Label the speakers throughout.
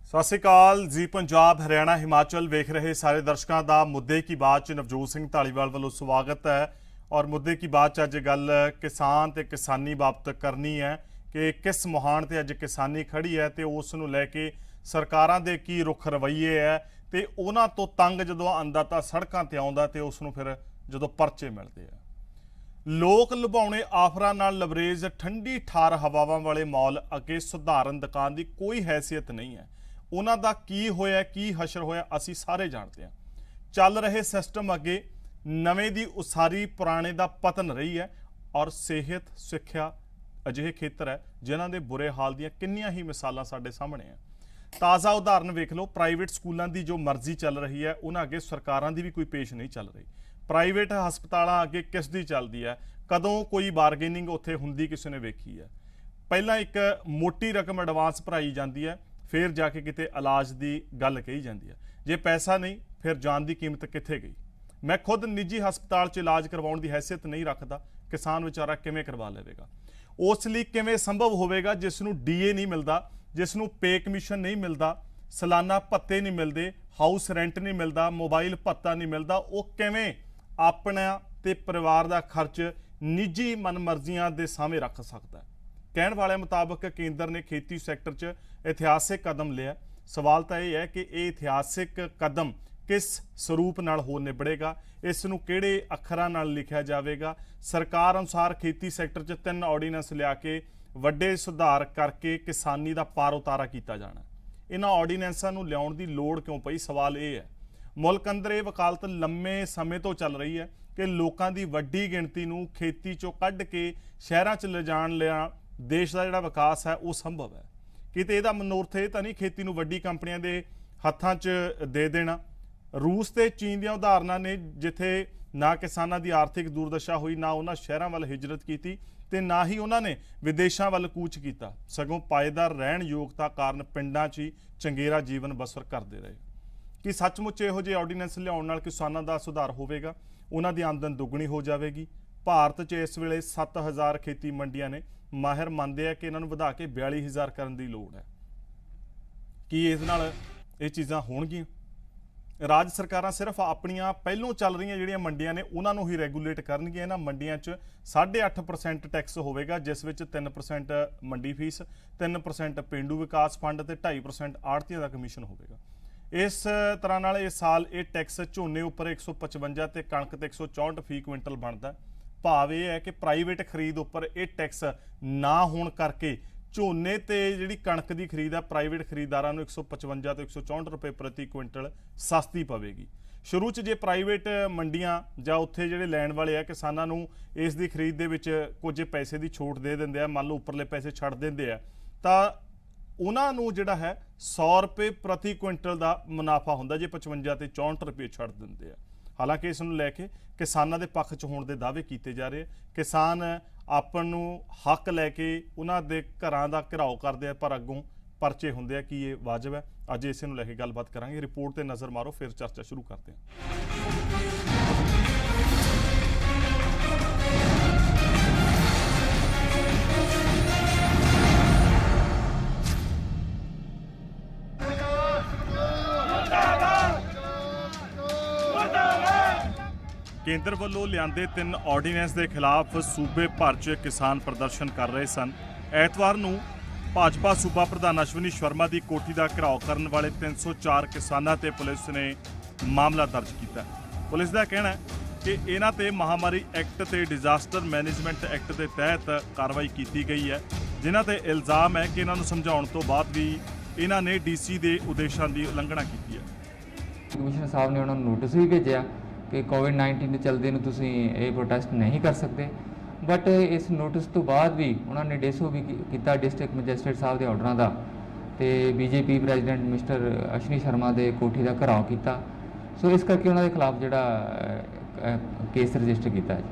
Speaker 1: ਸਤਿ ਸ਼੍ਰੀ ਅਕਾਲ ਜੀ। ਪੰਜਾਬ ਹਰਿਆਣਾ ਹਿਮਾਚਲ ਵੇਖ ਰਹੇ ਸਾਰੇ ਦਰਸ਼ਕਾਂ ਦਾ ਮੁੱਦੇ ਕੀ ਬਾਤ 'ਚ ਨਵਜੋਤ ਸਿੰਘ ਢਾਲੀਵਾਲ ਵੱਲੋਂ ਸਵਾਗਤ ਹੈ। ਔਰ ਮੁੱਦੇ ਕੀ ਬਾਤ 'ਚ ਅੱਜ ਗੱਲ ਕਿਸਾਨ ਤੇ ਕਿਸਾਨੀ ਬਾਬਤ ਕਰਨੀ ਹੈ ਕਿ ਕਿਸ ਮੁਹਾਨ ਤੇ ਅੱਜ ਕਿਸਾਨੀ ਖੜੀ ਹੈ ਤੇ ਉਸ ਨੂੰ ਲੈ ਕੇ ਸਰਕਾਰਾਂ ਦੇ ਕੀ ਰੁਖ ਰਵੱਈਏ ਹੈ ਤੇ ਉਹਨਾਂ ਤੋਂ ਤੰਗ ਜਦੋਂ ਆਂਦਾ ਤਾਂ ਸੜਕਾਂ ਤੇ ਆਉਂਦਾ ਤੇ ਉਸ ਨੂੰ ਫਿਰ ਜਦੋਂ ਪਰਚੇ ਮਿਲਦੇ ਆ। ਲੋਕ ਲੁਭਾਉਣੇ ਆਫਰਾਂ ਨਾਲ ਲਵਰੇਜ ਠੰਡੀ ਠਾਰ ਹਵਾਵਾਂ ਵਾਲੇ ਮੌਲ ਅੱਗੇ ਸੁਧਾਰਨ ਦੁਕਾਨ ਦੀ ਕੋਈ ਹੈਸੀਅਤ ਨਹੀਂ ਹੈ। ਉਹਨਾਂ ਦਾ ਕੀ ਹੋਇਆ, ਕੀ ਹਸ਼ਰ ਹੋਇਆ, ਅਸੀਂ ਸਾਰੇ ਜਾਣਦੇ ਹਾਂ। ਚੱਲ ਰਹੇ ਸਿਸਟਮ ਅੱਗੇ ਨਵੇਂ ਦੀ ਉਸਾਰੀ ਪੁਰਾਣੇ ਦਾ ਪਤਨ ਰਹੀ ਹੈ। ਔਰ ਸਿਹਤ ਸਿੱਖਿਆ ਅਜਿਹੇ ਖੇਤਰ ਹੈ ਜਿਨ੍ਹਾਂ ਦੇ ਬੁਰੇ ਹਾਲ ਦੀਆਂ ਕਿੰਨੀਆਂ ਹੀ ਮਿਸਾਲਾਂ ਸਾਡੇ ਸਾਹਮਣੇ ਹੈ। ਤਾਜ਼ਾ ਉਦਾਹਰਨ ਵੇਖ ਲਓ, ਪ੍ਰਾਈਵੇਟ ਸਕੂਲਾਂ ਦੀ ਜੋ ਮਰਜ਼ੀ ਚੱਲ ਰਹੀ ਹੈ ਉਹਨਾਂ ਅੱਗੇ ਸਰਕਾਰਾਂ ਦੀ ਵੀ ਕੋਈ ਪੇਸ਼ ਨਹੀਂ ਚੱਲ ਰਹੀ। ਪ੍ਰਾਈਵੇਟ ਹਸਪਤਾਲਾਂ ਅੱਗੇ ਕਿਸ ਦੀ ਚੱਲਦੀ ਹੈ, ਕਦੋਂ ਕੋਈ ਬਾਰਗੇਨਿੰਗ ਉੱਥੇ ਹੁੰਦੀ ਕਿਸੇ ਨੇ ਵੇਖੀ ਹੈ। ਪਹਿਲਾਂ ਇੱਕ ਮੋਟੀ ਰਕਮ ਐਡਵਾਂਸ ਭਰਾਈ ਜਾਂਦੀ ਹੈ, ਫਿਰ ਜਾ ਕੇ ਕਿਤੇ ਇਲਾਜ ਦੀ ਗੱਲ ਕਹੀ ਜਾਂਦੀ ਹੈ। ਜੇ ਪੈਸਾ ਨਹੀਂ ਫਿਰ ਜਾਨ ਦੀ ਕੀਮਤ ਕਿੱਥੇ ਗਈ। ਮੈਂ ਖੁਦ ਨਿੱਜੀ ਹਸਪਤਾਲ 'ਚ ਇਲਾਜ ਕਰਵਾਉਣ ਦੀ ਹੈਸੀਅਤ ਨਹੀਂ ਰੱਖਦਾ, ਕਿਸਾਨ ਵਿਚਾਰਾ ਕਿਵੇਂ ਕਰਵਾ ਲਵੇਗਾ। ਉਸ ਲਈ ਕਿਵੇਂ ਸੰਭਵ ਹੋਵੇਗਾ ਜਿਸ ਨੂੰ ਡੀਏ ਨਹੀਂ ਮਿਲਦਾ, ਜਿਸ ਨੂੰ ਪੇ ਕਮਿਸ਼ਨ ਨਹੀਂ ਮਿਲਦਾ, ਸਾਲਾਨਾ ਭੱਤੇ ਨਹੀਂ ਮਿਲਦੇ, ਹਾਊਸ ਰੈਂਟ ਨਹੀਂ ਮਿਲਦਾ, ਮੋਬਾਈਲ ਭੱਤਾ ਨਹੀਂ ਮਿਲਦਾ, ਉਹ ਕਿਵੇਂ ਆਪਣਾ ਤੇ ਪਰਿਵਾਰ ਦਾ ਖਰਚ ਨਿੱਜੀ ਮਨਮਰਜ਼ੀਆਂ ਦੇ ਸਾਹਮਣੇ ਰੱਖ ਸਕਦਾ ਹੈ। ਕਹਿਣ ਵਾਲਿਆਂ ਮੁਤਾਬਕ ਕੇਂਦਰ ਨੇ ਖੇਤੀ ਸੈਕਟਰ 'ਚ ਇਤਿਹਾਸਿਕ ਕਦਮ ਲਿਆ। ਸਵਾਲ ਤਾਂ ਇਹ ਹੈ ਕਿ ਇਹ ਇਤਿਹਾਸਿਕ ਕਦਮ ਕਿਸ ਸਰੂਪ ਨਾਲ ਹੋ ਨਿਬੜੇਗਾ, ਇਸ ਨੂੰ ਕਿਹੜੇ ਅੱਖਰਾਂ ਨਾਲ ਲਿਖਿਆ ਜਾਵੇਗਾ। ਸਰਕਾਰ ਅਨੁਸਾਰ ਖੇਤੀ ਸੈਕਟਰ 'ਚ 3 ਆਰਡੀਨੈਂਸ ਲਿਆ ਕੇ ਵੱਡੇ ਸੁਧਾਰ ਕਰਕੇ ਕਿਸਾਨੀ ਦਾ ਪਾਰ ਉਤਾਰਾ ਕੀਤਾ ਜਾਣਾ। ਇਹਨਾਂ ਆਰਡੀਨੈਂਸਾਂ ਨੂੰ ਲਿਆਉਣ ਦੀ ਲੋੜ ਕਿਉਂ ਪਈ, ਸਵਾਲ ਇਹ ਹੈ। ਮੁਲਕ ਅੰਦਰ ਇਹ ਵਕਾਲਤ ਲੰਮੇ ਸਮੇਂ ਤੋਂ ਚੱਲ ਰਹੀ ਹੈ ਕਿ ਲੋਕਾਂ ਦੀ ਵੱਡੀ ਗਿਣਤੀ ਨੂੰ ਖੇਤੀ 'ਚੋਂ ਕੱਢ ਕੇ ਸ਼ਹਿਰਾਂ 'ਚ ਲਿਜਾਣ ਲਿਆ ਦੇਸ਼ ਦਾ ਜਿਹੜਾ ਵਿਕਾਸ ਹੈ ਉਹ ਸੰਭਵ ਹੈ। ਕਿਤੇ ਇਹਦਾ ਮਨੋਰਥ ਇਹ ਤਾਂ ਨਹੀਂ ਖੇਤੀ ਨੂੰ ਵੱਡੀ ਕੰਪਨੀਆਂ ਦੇ ਹੱਥਾਂ 'ਚ ਦੇ ਦੇਣਾ। ਰੂਸ ਤੇ ਚੀਨ ਦੀਆਂ ਉਦਾਹਰਨਾਂ ਨੇ ਜਿੱਥੇ ਨਾ ਕਿਸਾਨਾਂ ਦੀ ਆਰਥਿਕ ਦੁਰਦਸ਼ਾ ਹੋਈ, ਨਾ ਉਹਨਾਂ ਸ਼ਹਿਰਾਂ ਵੱਲ ਹਿਜਰਤ ਕੀਤੀ ਤੇ ਨਾ ਹੀ ਉਹਨਾਂ ਨੇ ਵਿਦੇਸ਼ਾਂ ਵੱਲ ਕੂਚ ਕੀਤਾ, ਸਗੋਂ ਪਾਏਦਾਰ ਰਹਿਣ ਯੋਗਤਾ ਕਾਰਨ ਪਿੰਡਾਂ 'ਚ ਹੀ ਚੰਗੇਰਾ ਜੀਵਨ ਬਸਰ ਕਰਦੇ ਰਹੇ। ਕਿ ਸੱਚਮੁੱਚ ਇਹੋ ਜਿਹੇ ਆਰਡੀਨੈਂਸ ਲਿਆਉਣ ਨਾਲ ਕਿਸਾਨਾਂ ਦਾ ਸੁਧਾਰ ਹੋਵੇਗਾ, ਉਹਨਾਂ ਦੀ ਆਮਦਨ ਦੁੱਗਣੀ ਹੋ ਜਾਵੇਗੀ। ਭਾਰਤ 'ਚ ਇਸ ਵੇਲੇ 7000 ਖੇਤੀ ਮੰਡੀਆਂ ਨੇ। ਮਾਹਿਰ ਮੰਨਦੇ ਆ ਕਿ ਇਹਨਾਂ ਨੂੰ ਵਧਾ ਕੇ 42000 ਕਰਨ ਦੀ ਲੋੜ ਹੈ। ਕੀ ਇਸ ਨਾਲ ਇਹ ਚੀਜ਼ਾਂ ਹੋਣਗੀਆਂ? ਰਾਜ ਸਰਕਾਰਾਂ ਸਿਰਫ ਆਪਣੀਆਂ ਪਹਿਲੋਂ ਚੱਲ ਰਹੀਆਂ ਜਿਹੜੀਆਂ ਮੰਡੀਆਂ ਨੇ ਉਹਨਾਂ ਨੂੰ ਹੀ ਰੈਗੂਲੇਟ ਕਰਨਗੀਆਂ। ਇਹਨਾਂ ਮੰਡੀਆਂ 'ਚ 8.5% ਟੈਕਸ ਹੋਵੇਗਾ, ਜਿਸ ਵਿੱਚ 3% ਮੰਡੀ ਫੀਸ, 3% ਪੇਂਡੂ ਵਿਕਾਸ ਫੰਡ ਤੇ 2.5% ਆੜ੍ਹਤੀਆਂ ਦਾ ਕਮਿਸ਼ਨ ਹੋਵੇਗਾ। ਇਸ ਤਰ੍ਹਾਂ ਨਾਲ ਇਸ ਸਾਲ ਇਹ ਟੈਕਸ ਝੋਨੇ ਉੱਪਰ 155 ਤੇ ਕਣਕ ਤੇ 164 ਫੀ ਕੁਇੰਟਲ ਬਣਦਾ। ਭਾਵ ਇਹ ਹੈ ਕਿ ਪ੍ਰਾਈਵੇਟ ਖਰੀਦ ਉੱਪਰ ਇਹ ਟੈਕਸ ਨਾ ਹੋਣ ਕਰਕੇ ਝੋਨੇ ਤੇ ਜਿਹੜੀ ਕਣਕ ਦੀ ਖਰੀਦ ਆ ਪ੍ਰਾਈਵੇਟ ਖਰੀਦਦਾਰਾਂ ਨੂੰ 155 ਤੋਂ 164 ਰੁਪਏ ਪ੍ਰਤੀ ਕੁਇੰਟਲ ਸਸਤੀ ਪਵੇਗੀ। ਸ਼ੁਰੂ 'ਚ ਜੇ ਪ੍ਰਾਈਵੇਟ ਮੰਡੀਆਂ ਜਾਂ ਉੱਥੇ ਜਿਹੜੇ ਲੈਣ ਵਾਲੇ ਆ ਕਿਸਾਨਾਂ ਨੂੰ ਇਸ ਦੀ ਖਰੀਦ ਦੇ ਵਿੱਚ ਕੁਝ ਪੈਸੇ ਦੀ ਛੋਟ ਦੇ ਦਿੰਦੇ ਆ, ਮੰਨ ਲਓ ਉੱਪਰਲੇ ਪੈਸੇ ਛੱਡ ਦਿੰਦੇ ਆ, ਤਾਂ ਉਹਨਾਂ ਨੂੰ ਜਿਹੜਾ ਹੈ 100 ਰੁਪਏ ਪ੍ਰਤੀ ਕੁਇੰਟਲ ਦਾ ਮੁਨਾਫਾ ਹੁੰਦਾ ਜੇ 55 ਤੇ 64 ਰੁਪਏ ਛੱਡ ਦਿੰਦੇ ਆ। ਹਾਲਾਂਕਿ ਇਸ ਨੂੰ ਲੈ ਕੇ ਕਿਸਾਨਾਂ ਦੇ ਪੱਖ 'ਚ ਹੋਣ ਦੇ ਦਾਅਵੇ ਕੀਤੇ ਜਾ ਰਹੇ। ਕਿਸਾਨ ਆਪਣ ਨੂੰ ਹੱਕ ਲੈ ਕੇ ਉਹਨਾਂ ਦੇ ਘਰਾਂ ਦਾ ਘਿਰਾਓ ਕਰਦੇ ਆ, ਪਰ ਅੱਗੋਂ ਪਰਚੇ ਹੁੰਦੇ ਆ। ਕੀ ਇਹ ਵਾਜਬ ਹੈ? ਅੱਜ ਇਸੇ ਨੂੰ ਲੈ ਕੇ ਗੱਲਬਾਤ ਕਰਾਂਗੇ। ਰਿਪੋਰਟ ਤੇ ਨਜ਼ਰ ਮਾਰੋ, ਫਿਰ ਚਰਚਾ ਸ਼ੁਰੂ ਕਰਦੇ ਹਾਂ। ਕੇਂਦਰ ਵੱਲੋਂ ਲਿਆਂਦੇ 3 ਆਰਡੀਨੈਂਸ ਦੇ ਖਿਲਾਫ ਸੂਬੇ ਭਰ 'ਚ ਕਿਸਾਨ ਪ੍ਰਦਰਸ਼ਨ ਕਰ ਰਹੇ ਸਨ। ਐਤਵਾਰ ਨੂੰ ਭਾਜਪਾ ਸੂਬਾ ਪ੍ਰਧਾਨ ਅਸ਼ਵਨੀ ਸ਼ਰਮਾ ਦੀ ਕੋਠੀ ਦਾ ਘਿਰਾਓ ਕਰਨ ਵਾਲੇ 304 ਕਿਸਾਨਾਂ ਤੇ ਪੁਲਿਸ ਨੇ ਮਾਮਲਾ ਦਰਜ ਕੀਤਾ। ਪੁਲਿਸ ਦਾ ਕਹਿਣਾ ਹੈ ਕਿ ਇਹਨਾਂ ਤੇ ਮਹਾਮਾਰੀ ਐਕਟ ਤੇ ਡਿਜ਼ਾਸਟਰ ਮੈਨੇਜਮੈਂਟ ਐਕਟ ਦੇ ਤਹਿਤ ਕਾਰਵਾਈ ਕੀਤੀ ਗਈ ਹੈ, ਜਿਨ੍ਹਾਂ ਤੇ ਇਲਜ਼ਾਮ ਹੈ ਕਿ ਇਹਨਾਂ ਨੂੰ ਸਮਝਾਉਣ ਤੋਂ ਬਾਅਦ ਵੀ ਇਹਨਾਂ ਨੇ ਡੀਸੀ ਦੇ ਉਦੇਸ਼ਾਂ ਦੀ ਉਲੰਘਣਾ ਕੀਤੀ ਹੈ।
Speaker 2: ਕਮਿਸ਼ਨਰ ਸਾਹਿਬ ਨੇ ਉਹਨਾਂ ਨੂੰ ਨੋਟਿਸ ਵੀ ਭੇਜਿਆ ਕਿ ਕੋਵਿਡ-19 ਦੇ ਚੱਲਦੇ ਨੂੰ ਤੁਸੀਂ ਇਹ ਪ੍ਰੋਟੈਸਟ ਨਹੀਂ ਕਰ ਸਕਦੇ, ਬਟ ਇਸ ਨੋਟਿਸ ਤੋਂ ਬਾਅਦ ਵੀ ਉਹਨਾਂ ਨੇ ਡਿਸੋ ਵੀ ਕੀਤਾ ਡਿਸਟ੍ਰਿਕਟ ਮੈਜਿਸਟਰੇਟ ਸਾਹਿਬ ਦੇ ਆਰਡਰਾਂ ਦਾ, ਤੇ BJP president mister Ashwani Sharma ਦੇ ਕੋਠੀ ਦਾ ਘਿਰਾਓ ਕੀਤਾ। ਸੋ ਇਸ ਕਰਕੇ ਉਹਨਾਂ ਦੇ ਖਿਲਾਫ ਜਿਹੜਾ ਕੇਸ ਰਜਿਸਟਰ ਕੀਤਾ ਹੈ।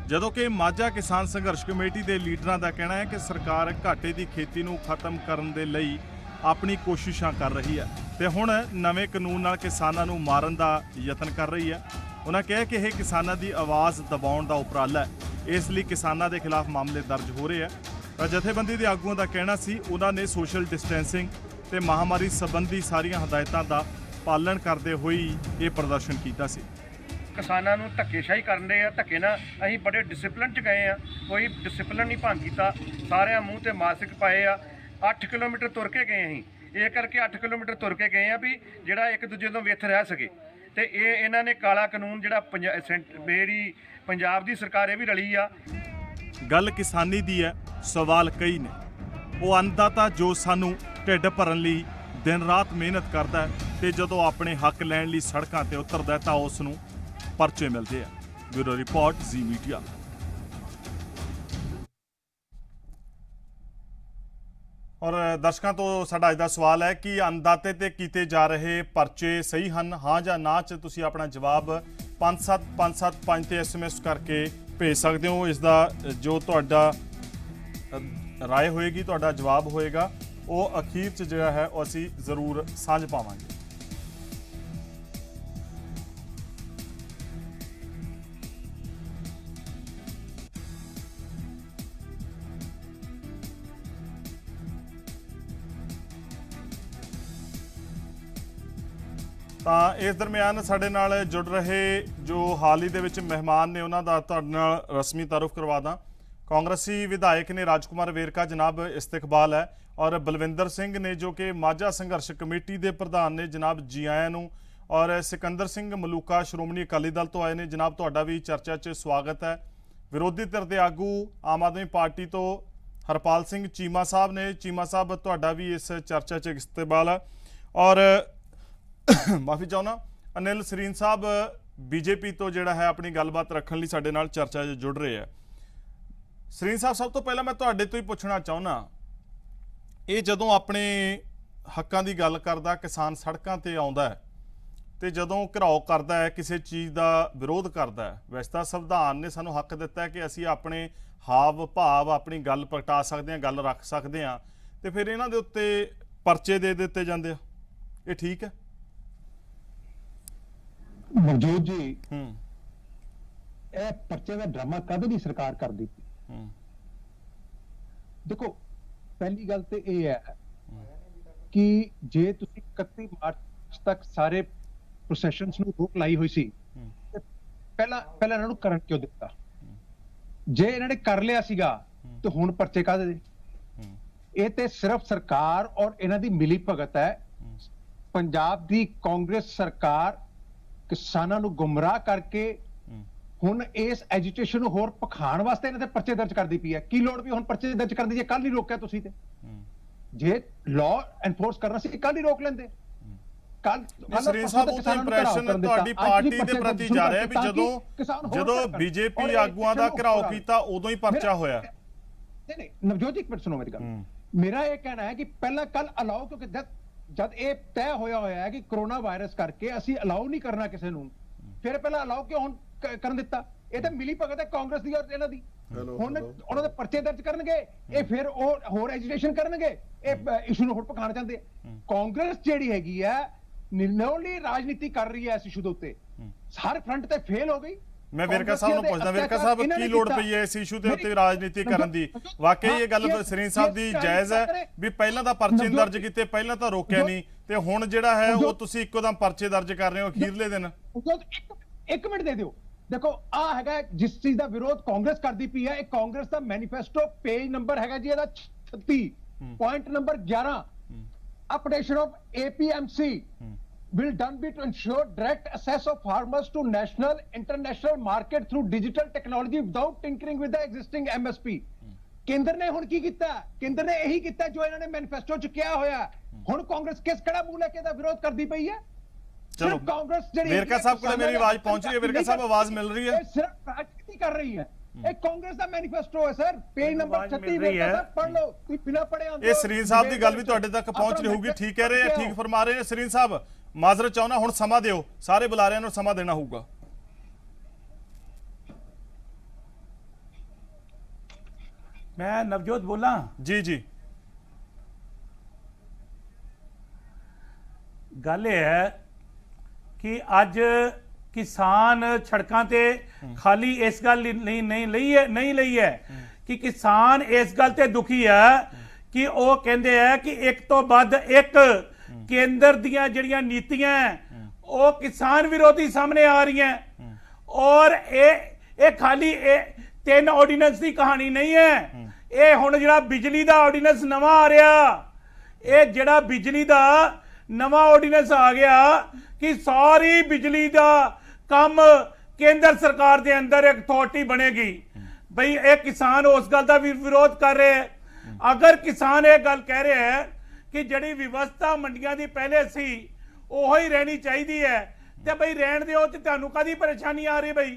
Speaker 1: ਜਦੋਂ ਕਿ ਮਾਝਾ ਕਿਸਾਨ ਸੰਘਰਸ਼ ਕਮੇਟੀ ਦੇ ਲੀਡਰਾਂ ਦਾ ਕਹਿਣਾ ਹੈ ਕਿ ਸਰਕਾਰ ਘਾਟੇ ਦੀ ਖੇਤੀ ਨੂੰ ਖਤਮ ਕਰਨ ਦੇ ਲਈ ਆਪਣੀ ਕੋਸ਼ਿਸ਼ਾਂ ਕਰ ਰਹੀ ਹੈ ਤੇ ਹੁਣ ਨਵੇਂ ਕਾਨੂੰਨ ਨਾਲ ਕਿਸਾਨਾਂ ਨੂੰ ਮਾਰਨ ਦਾ ਯਤਨ ਕਰ ਰਹੀ ਹੈ। ਉਹਨਾਂ ਕਿਹਾ ਕਿ ਇਹ ਕਿਸਾਨਾਂ ਦੀ ਆਵਾਜ਼ ਦਬਾਉਣ ਦਾ ਉਪਰਾਲਾ ਹੈ, ਇਸ ਲਈ ਕਿਸਾਨਾਂ ਦੇ ਖਿਲਾਫ ਮਾਮਲੇ ਦਰਜ ਹੋ ਰਹੇ ਆ। ਜਥੇਬੰਦੀ ਦੇ ਆਗੂਆਂ ਦਾ ਕਹਿਣਾ ਸੀ ਉਹਨਾਂ ਨੇ ਸੋਸ਼ਲ ਡਿਸਟੈਂਸਿੰਗ, ਤੇ ਮਹਾਮਾਰੀ ਸੰਬੰਧੀ ਸਾਰੀਆਂ ਹਦਾਇਤਾਂ ਦਾ ਪਾਲਣ ਕਰਦੇ ਹੋਏ ਇਹ ਪ੍ਰਦਰਸ਼ਨ ਕੀਤਾ ਸੀ।
Speaker 3: ਕਿਸਾਨਾਂ ਨੂੰ ਧੱਕੇਸ਼ਾਹੀ ਕਰਨ ਦੇ ਆ, ਧੱਕੇ ਨਾਲ ਅਸੀਂ ਬੜੇ ਡਿਸਪਲਿਨ 'ਚ ਗਏ ਆ, ਕੋਈ ਡਿਸਪਲਿਨ ਨਹੀਂ ਭੰਗ ਕੀਤਾ। ਸਾਰਿਆਂ ਮੂੰਹ ਤੇ ਮਾਸਕ ਪਾਏ ਆ। 8 ਕਿਲੋਮੀਟਰ ਤੁਰ ਕੇ ਗਏ ਅਸੀਂ, ਇਹ ਕਰਕੇ 8 ਕਿਲੋਮੀਟਰ ਤੁਰ ਕੇ ਗਏ ਆ ਵੀ ਜਿਹੜਾ ਇੱਕ ਦੂਜੇ ਤੋਂ ਵਿੱਥ ਰਹਿ ਸਕੇ। ਤੇ ਇਹਨਾਂ ਨੇ ਕਾਲਾ ਕਾਨੂੰਨ ਜਿਹੜਾ ਮੇਰੀ ਪੰਜਾਬ ਦੀ ਸਰਕਾਰ ਇਹ ਵੀ ਰਲੀ ਆ।
Speaker 1: ਗੱਲ ਕਿਸਾਨੀ ਦੀ ਹੈ, ਸਵਾਲ ਕਈ ਨੇ। ਉਹ ਅੰਨਦਾਤਾ ਜੋ ਸਾਨੂੰ ਢਿੱਡ ਭਰਨ ਲਈ ਦਿਨ ਰਾਤ ਮਿਹਨਤ ਕਰਦਾ ਤੇ ਜਦੋਂ ਆਪਣੇ ਹੱਕ ਲੈਣ ਲਈ ਸੜਕਾਂ ਤੇ ਉਤਰਦਾ ਤਾਂ ਉਸ ਨੂੰ ਪਰਚੇ ਮਿਲਦੇ ਆ। ਬਿਊਰੋ ਰਿਪੋਰਟ, ਜ਼ੀ ਮੀਡੀਆ। ਔਰ ਦਰਸ਼ਕਾਂ ਤੋਂ ਸਾਡਾ ਅੱਜ ਦਾ ਸਵਾਲ ਹੈ ਕਿ ਅੰਨਦਾਤੇ ਤੇ ਕੀਤੇ ਜਾ ਰਹੇ ਪਰਚੇ ਸਹੀ ਹਨ? ਹਾਂ ਜਾਂ ਨਾ 'ਚ ਤੁਸੀਂ ਆਪਣਾ ਜਵਾਬ 57575 ਤੇ SMS ਕਰਕੇ ਭੇਜ ਸਕਦੇ ਹੋ। ਇਸ ਦਾ ਜੋ ਤੁਹਾਡਾ ਰਾਏ ਹੋਏਗੀ, ਤੁਹਾਡਾ ਜਵਾਬ ਹੋਏਗਾ, ਉਹ ਅਖੀਰ 'ਚ ਜਿਹੜਾ ਹੈ ਉਹ ਅਸੀਂ ਜ਼ਰੂਰ ਸਾਂਝ ਪਾਵਾਂਗੇ। ਤਾਂ ਇਸ ਦਰਮਿਆਨ ਸਾਡੇ ਨਾਲ ਜੁੜ ਰਹੇ ਜੋ ਹਾਲ ਹੀ ਦੇ ਵਿੱਚ ਮਹਿਮਾਨ ਨੇ ਉਹਨਾਂ ਦਾ ਤੁਹਾਡੇ ਨਾਲ ਰਸਮੀ ਤਾਰੁਫ ਕਰਵਾ ਦਾਂ। ਕਾਂਗਰਸੀ ਵਿਧਾਇਕ ਨੇ ਰਾਜਕੁਮਾਰ ਵੇਰਕਾ ਜਨਾਬ, ਇਸਤਕਬਾਲ ਹੈ। ਔਰ ਬਲਵਿੰਦਰ ਸਿੰਘ ਨੇ ਜੋ ਕਿ ਮਾਝਾ ਸੰਘਰਸ਼ ਕਮੇਟੀ ਦੇ ਪ੍ਰਧਾਨ ਨੇ, ਜਨਾਬ ਜੀ ਆਇਆਂ ਨੂੰ। ਔਰ ਸਿਕੰਦਰ ਸਿੰਘ ਮਲੂਕਾ ਸ਼੍ਰੋਮਣੀ ਅਕਾਲੀ ਦਲ ਤੋਂ ਆਏ ਨੇ, ਜਨਾਬ ਤੁਹਾਡਾ ਵੀ ਚਰਚਾ 'ਚ ਸਵਾਗਤ ਹੈ। ਵਿਰੋਧੀ ਧਿਰ ਦੇ ਆਗੂ ਆਮ ਆਦਮੀ ਪਾਰਟੀ ਤੋਂ ਹਰਪਾਲ ਸਿੰਘ ਚੀਮਾ ਸਾਹਿਬ ਨੇ, ਚੀਮਾ ਸਾਹਿਬ ਤੁਹਾਡਾ ਵੀ ਇਸ ਚਰਚਾ 'ਚ ਇਸਤਕਬਾਲ ਹੈ। ਔਰ ਮਾਫੀ ਚਾਹੁੰਦਾ, ਅਨਿਲ ਸਰੀਨ ਸਾਹਿਬ ਬੀਜੇਪੀ ਤੋਂ ਜਿਹੜਾ ਹੈ ਆਪਣੀ ਗੱਲਬਾਤ ਰੱਖਣ ਲਈ ਸਾਡੇ ਨਾਲ ਚਰਚਾ 'ਚ ਜੁੜ ਰਹੇ ਆ। ਸਰੀਨ ਸਾਹਿਬ, ਸਭ ਤੋਂ ਪਹਿਲਾਂ ਮੈਂ ਤੁਹਾਡੇ ਤੋਂ ਹੀ ਪੁੱਛਣਾ ਚਾਹੁੰਦਾ, ਇਹ ਜਦੋਂ ਆਪਣੇ ਹੱਕਾਂ ਦੀ ਗੱਲ ਕਰਦਾ ਕਿਸਾਨ ਸੜਕਾਂ ਤੇ ਆਉਂਦਾ ਹੈ ਤੇ ਜਦੋਂ ਘਿਰਾਓ ਕਰਦਾ ਹੈ, ਕਿਸੇ ਚੀਜ਼ ਦਾ ਵਿਰੋਧ ਕਰਦਾ ਹੈ, ਵੈਸੇ ਤਾਂ ਸੰਵਿਧਾਨ ਨੇ ਸਾਨੂੰ ਹੱਕ ਦਿੱਤਾ ਹੈ ਕਿ ਅਸੀਂ ਆਪਣੇ ਹਾਵ ਭਾਵ ਆਪਣੀ ਗੱਲ ਪ੍ਰਗਟਾ ਸਕਦੇ ਹਾਂ, ਗੱਲ ਰੱਖ ਸਕਦੇ ਹਾਂ, ਤੇ ਫਿਰ ਇਹਨਾਂ ਦੇ ਉੱਤੇ ਪਰਚੇ ਦੇ ਦਿੱਤੇ ਜਾਂਦੇ ਆ, ਇਹ ਠੀਕ ਹੈ?
Speaker 4: ਮਨਜੋਤ ਜੀ, ਇਹ ਪਰਚੇ ਦਾ ਡਰਾਮਾ ਕਦ ਦੀ ਸਰਕਾਰ ਕਰਦੀ ਪਈ? ਦੇਖੋ, ਪਹਿਲੀ ਗੱਲ ਤੇ ਇਹ ਹੈ ਕਿ ਜੇ ਤੁਸੀਂ 31 ਮਾਰਚ ਤੱਕ ਸਾਰੇ ਪ੍ਰੋਸੈਸ਼ਨਸ ਨੂੰ ਰੋਕ ਲਾਈ ਹੋਈ ਸੀ, ਤੇ ਪਹਿਲਾਂ ਇਹਨਾਂ ਨੂੰ ਕਰਨ ਕਿਉਂ ਦਿੱਤਾ? ਜੇ ਇਹਨਾਂ ਨੇ ਕਰ ਲਿਆ ਸੀਗਾ ਤੇ ਹੁਣ ਪਰਚੇ ਕਾਹਦੇ ਦੇ? ਇਹ ਤੇ ਸਿਰਫ ਸਰਕਾਰ ਔਰ ਇਹਨਾਂ ਦੀ ਮਿਲੀ ਭਗਤ ਹੈ। ਪੰਜਾਬ ਦੀ ਕਾਂਗਰਸ ਸਰਕਾਰ ਕਿਸਾਨਾਂ ਨੂੰ ਗੁੰਮਰਾਹ ਕਰਕੇ ਹੁਣ ਇਸ ਐਜੀਟੇਸ਼ਨ ਨੂੰ ਹੋਰ ਪਖਾਣ ਵਾਸਤੇ ਇਹਨਾਂ ਤੇ ਪਰਚੇ ਦਰਜ ਕਰਦੀ ਪਈ ਹੈ। ਕੀ ਲੋੜ ਵੀ ਹੁਣ ਪਰਚੇ ਦਰਜ ਕਰਦੀ? ਜੇ ਕੱਲ ਹੀ ਰੋਕਿਆ ਤੁਸੀਂ, ਤੇ ਜੇ ਲਾਅ ਐਨਫੋਰਸ ਕਰਨਾ ਸੀ ਕੱਲ ਹੀ ਰੋਕ ਲੈਂਦੇ।
Speaker 1: ਸਰੀਨ ਸਾਹਿਬ, ਉਹ ਤਾਂ ਇੰਪ੍ਰੈਸ਼ਨ ਤੁਹਾਡੀ ਪਾਰਟੀ ਦੇ ਪ੍ਰਤੀ ਜਾ ਰਿਹਾ ਵੀ ਜਦੋਂ ਬੀਜੇਪੀ ਆਗੂਆਂ ਦਾ ਘਿਰਾਓ ਕੀਤਾ ਉਦੋਂ ਹੀ ਪਰਚਾ ਹੋਇਆ।
Speaker 4: ਨਹੀਂ, ਨਵਜੋਤ ਜੀ ਇੱਕ ਮਿੰਟ ਸੁਣੋ ਮੇਰੀ ਗੱਲ। ਮੇਰਾ ਇਹ ਕਹਿਣਾ ਹੈ ਕਿ ਪਹਿਲਾਂ ਕੱਲ ਅਲਾਓ, ਕਿਉਂਕਿ ਜਦ ਇਹ ਤੈਅ ਹੋਇਆ ਹੈ ਕਿ ਕਰੋਨਾ ਵਾਇਰਸ ਕਰਕੇ ਅਸੀਂ ਅਲਾਓ ਨਹੀਂ ਕਰਨਾ ਕਿਸੇ ਨੂੰ, ਫਿਰ ਪਹਿਲਾਂ ਅਲਾਓ ਕਿਉਂ ਹੁਣ ਕਰਨ ਦਿੱਤਾ? ਇਹ ਤਾਂ ਮਿਲੀ ਭਗਤ ਹੈ ਕਾਂਗਰਸ ਦੀ ਔਰ ਇਹਨਾਂ ਦੀ। ਹੁਣ ਉਹਨਾਂ ਦੇ ਪਰਚੇ ਦਰਜ ਕਰਨਗੇ, ਇਹ ਫਿਰ ਉਹ ਹੋਰ ਐਜੀਟੇਸ਼ਨ ਕਰਨਗੇ, ਇਹ ਇਸ਼ੂ ਨੂੰ ਹੋਰ ਪਕਾਉਣਾ ਚਾਹੁੰਦੇ। ਕਾਂਗਰਸ ਜਿਹੜੀ ਹੈਗੀ ਹੈ ਨਿਰਨੌਲੀ ਰਾਜਨੀਤੀ ਕਰ ਰਹੀ ਹੈ ਇਸ ਇਸ਼ੂ ਦੇ ਉੱਤੇ, ਹਰ ਫਰੰਟ ਤੇ ਫੇਲ ਹੋ ਗਈ।
Speaker 1: ਮੈਂ ਵੇਰਕਾ ਸਾਹਿਬ ਨੂੰ ਪੁੱਛਦਾ, ਵੇਰਕਾ ਸਾਹਿਬ ਕੀ ਲੋੜ ਪਈ ਹੈ ਇਸ ਇਸ਼ੂ ਦੇ ਉੱਤੇ ਰਾਜਨੀਤੀ ਕਰਨ ਦੀ? ਵਾਕਈ ਇਹ ਗੱਲ ਸਰੀਨ ਸਾਹਿਬ ਦੀ ਜਾਇਜ਼ ਹੈ ਵੀ ਪਹਿਲਾਂ ਤਾਂ ਪਰਚੇ ਦਰਜ ਕੀਤੇ, ਪਹਿਲਾਂ ਤਾਂ ਰੋਕਿਆ ਨਹੀਂ, ਤੇ ਹੁਣ ਜਿਹੜਾ ਹੈ ਉਹ ਤੁਸੀਂ ਇੱਕੋ ਦਮ ਪਰਚੇ ਦਰਜ ਕਰ ਰਹੇ ਹੋ ਅਖੀਰਲੇ ਦਿਨ।
Speaker 4: ਇੱਕ ਮਿੰਟ ਦੇ ਦਿਓ। ਦੇਖੋ, ਆ ਹੈਗਾ ਜਿਸ ਚੀਜ਼ ਦਾ ਵਿਰੋਧ ਕਾਂਗਰਸ ਕਰਦੀ ਪਈ ਹੈ, ਇਹ ਕਾਂਗਰਸ ਦਾ ਮੈਨੀਫੈਸਟੋ, ਪੇਜ ਨੰਬਰ ਹੈਗਾ ਜੀ ਇਹਦਾ 36, point number 11, updation of APMC will done be to ensure direct access of farmers to national international market through digital technology without tinkering with the existing MSP। ਕੇਂਦਰ ਨੇ ਹੁਣ ਕੀ ਕੀਤਾ? ਕੇਂਦਰ ਨੇ ਇਹੀ ਕੀਤਾ ਜੋ ਇਹਨਾਂ ਨੇ ਮੈਨੀਫੈਸਟੋ ਚ ਕਿਹਾ ਹੋਇਆ। ਹੁਣ ਕਾਂਗਰਸ ਕਿਸ ਕਿਹੜਾ ਮੂੰਹ ਲੈ ਕੇ ਇਹਦਾ ਵਿਰੋਧ ਕਰਦੀ ਪਈ ਹੈ?
Speaker 1: ਚਲੋ,
Speaker 4: ਕਾਂਗਰਸ ਜਿਹੜੀ
Speaker 1: ਵੇਰਕਾ ਸਾਹਿਬ ਕੋਲ ਮੇਰੀ ਆਵਾਜ਼ ਪਹੁੰਚ ਰਹੀ ਹੈ, ਵੇਰਕਾ ਸਾਹਿਬ ਆਵਾਜ਼ ਮਿਲ ਰਹੀ ਹੈ?
Speaker 4: ਇਹ ਸਿਰਫ ਰਾਜਨੀਤੀ ਕਰ ਰਹੀ ਹੈ। ਇਹ ਕਾਂਗਰਸ ਦਾ ਮੈਨੀਫੈਸਟੋ ਹੈ ਸਰ, ਪੇਜ ਨੰਬਰ 36 ਵੇਰਕਾ ਸਾਹਿਬ ਪੜ੍ਹ ਲਓ, ਤੁਸੀਂ ਬਿਨਾਂ ਪੜ੍ਹੇ ਆਉਂਦੇ।
Speaker 1: ਇਹ ਸਰੀਨ ਸਾਹਿਬ ਦੀ ਗੱਲ ਵੀ ਤੁਹਾਡੇ ਤੱਕ ਪਹੁੰਚ ਰਹੀ ਹੋਊਗੀ, ਠੀਕ ਕਹਿ ਰਹੇ ਆ, ਠੀਕ ਫਰਮਾ ਰਹੇ ਨੇ ਸਰੀਨ ਸਾਹਿਬ। ਮਾਜ਼ਰਤ ਚਾਹੁੰਦਾ, ਹੁਣ ਸਮਾਂ ਦਿਓ, ਸਾਰੇ ਬੁਲਾਰਿਆਂ ਨੂੰ ਸਮਾਂ ਦੇਣਾ ਹੋਊਗਾ।
Speaker 5: ਮੈਂ ਨਵਜੋਤ ਬੋਲਾਂ
Speaker 1: ਜੀ ਜੀ।
Speaker 5: ਗੱਲ ਇਹ ਹੈ ਕਿ ਅੱਜ ਕਿਸਾਨ ਸੜਕਾਂ ਤੇ ਖਾਲੀ ਇਸ ਗੱਲ ਨਹੀਂ ਲਈ ਹੈ ਕਿ ਕਿਸਾਨ ਇਸ ਗੱਲ ਤੇ ਦੁਖੀ ਹੈ ਕਿ ਉਹ ਕਹਿੰਦੇ ਆ ਕਿ ਇੱਕ ਤੋਂ ਵੱਧ ਇੱਕ ਕੇਂਦਰ ਦੀਆਂ ਜਿਹੜੀਆਂ ਨੀਤੀਆਂ ਉਹ ਕਿਸਾਨ ਵਿਰੋਧੀ ਸਾਹਮਣੇ ਆ ਰਹੀਆਂ ਔਰ ਇਹ ਖਾਲੀ ਇਹ 3 ਆਰਡੀਨੈਂਸ ਦੀ ਕਹਾਣੀ ਨਹੀਂ ਹੈ। ਇਹ ਹੁਣ ਜਿਹੜਾ ਬਿਜਲੀ ਦਾ ਆਰਡੀਨੈਂਸ ਨਵਾਂ ਆ ਰਿਹਾ, ਇਹ ਜਿਹੜਾ ਬਿਜਲੀ ਦਾ ਨਵਾਂ ਆਰਡੀਨੈਂਸ ਆ ਗਿਆ ਕਿ ਸਾਰੀ ਬਿਜਲੀ ਦਾ ਕੰਮ ਕੇਂਦਰ ਸਰਕਾਰ ਦੇ ਅੰਦਰ ਇੱਕ ਅਥਾਰਟੀ ਬਣੇਗੀ। ਬਈ ਇਹ ਕਿਸਾਨ ਉਸ ਗੱਲ ਦਾ ਵੀ ਵਿਰੋਧ ਕਰ ਰਹੇ ਹੈ। ਅਗਰ ਕਿਸਾਨ ਇਹ ਗੱਲ ਕਹਿ ਰਹੇ ਹੈ ਕਿ ਜਿਹੜੀ ਵਿਵਸਥਾ ਮੰਡੀਆਂ ਦੀ ਪਹਿਲੇ ਸੀ ਉਹ ਹੀ ਰਹਿਣੀ ਚਾਹੀਦੀ ਹੈ ਤੇ ਬਈ ਰਹਿਣ ਦਿਓ ਤੇ ਤੁਹਾਨੂੰ ਕਾਹਦੀ ਪਰੇਸ਼ਾਨੀ ਆ ਰਹੀ ਬਈ।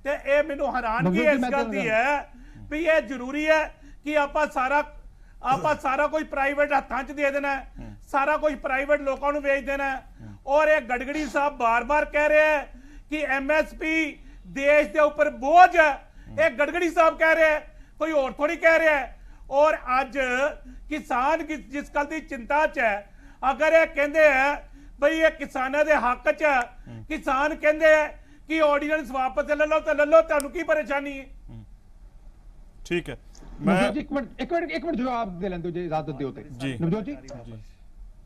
Speaker 5: ਤੇ ਇਹ ਮੈਨੂੰ ਹੈਰਾਨਗੀ ਇਸ ਗੱਲ ਦੀ ਹੈ ਵੀ ਇਹ ਜ਼ਰੂਰੀ ਹੈ ਕਿ ਆਪਾਂ ਸਾਰਾ ਕੁਝ ਪ੍ਰਾਈਵੇਟ ਹੱਥਾਂ 'ਚ ਦੇ ਦੇਣਾ, ਸਾਰਾ ਕੁਝ ਪ੍ਰਾਈਵੇਟ ਲੋਕਾਂ ਨੂੰ ਵੇਚ ਦੇਣਾ। ਔਰ ਇਹ ਗਡਕਰੀ ਸਾਹਿਬ ਬਾਰ-ਬਾਰ ਕਹਿ ਰਹੇ ਹੈ ਕਿ ਐਮਐਸਪੀ ਦੇਸ਼ ਦੇ ਉੱਪਰ ਬੋਝ ਹੈ। ਇਹ ਗਡਕਰੀ ਸਾਹਿਬ ਕਹਿ ਰਹੇ, ਕੋਈ ਹੋਰ ਥੋੜੀ ਕਹਿ ਰਿਹਾ ਹੈ। ਔਰ ਅੱਜ ਕਿਸਾਨ ਜਿਸ ਗੱਲ ਦੀ ਚਿੰਤਾ 'ਚ ਹੈ, ਅਗਰ ਇਹ ਕਹਿੰਦੇ ਹੈ ਬਈ ਇਹ ਕਿਸਾਨਾਂ ਦੇ ਹੱਕ 'ਚ ਹੈ, ਕਿਸਾਨ ਕਹਿੰਦੇ ਹੈ ਕਿ ਆਰਡੀਨੈਂਸ ਵਾਪਸ ਲੈ ਲਓ ਤਾਂ ਲੈ ਲਓ, ਤੁਹਾਨੂੰ ਕੀ ਪਰੇਸ਼ਾਨੀ ਹੈ?
Speaker 1: ਠੀਕ ਹੈ,
Speaker 4: ਮੈਂ ਇੱਕ ਮਿੰਟ ਜਵਾਬ ਦੇ ਲੈਂਦੇ ਜੇ ਇਜਾਜ਼ਤ ਦਿਓ ਤੇ ਨਵਜੋਤ ਜੀ।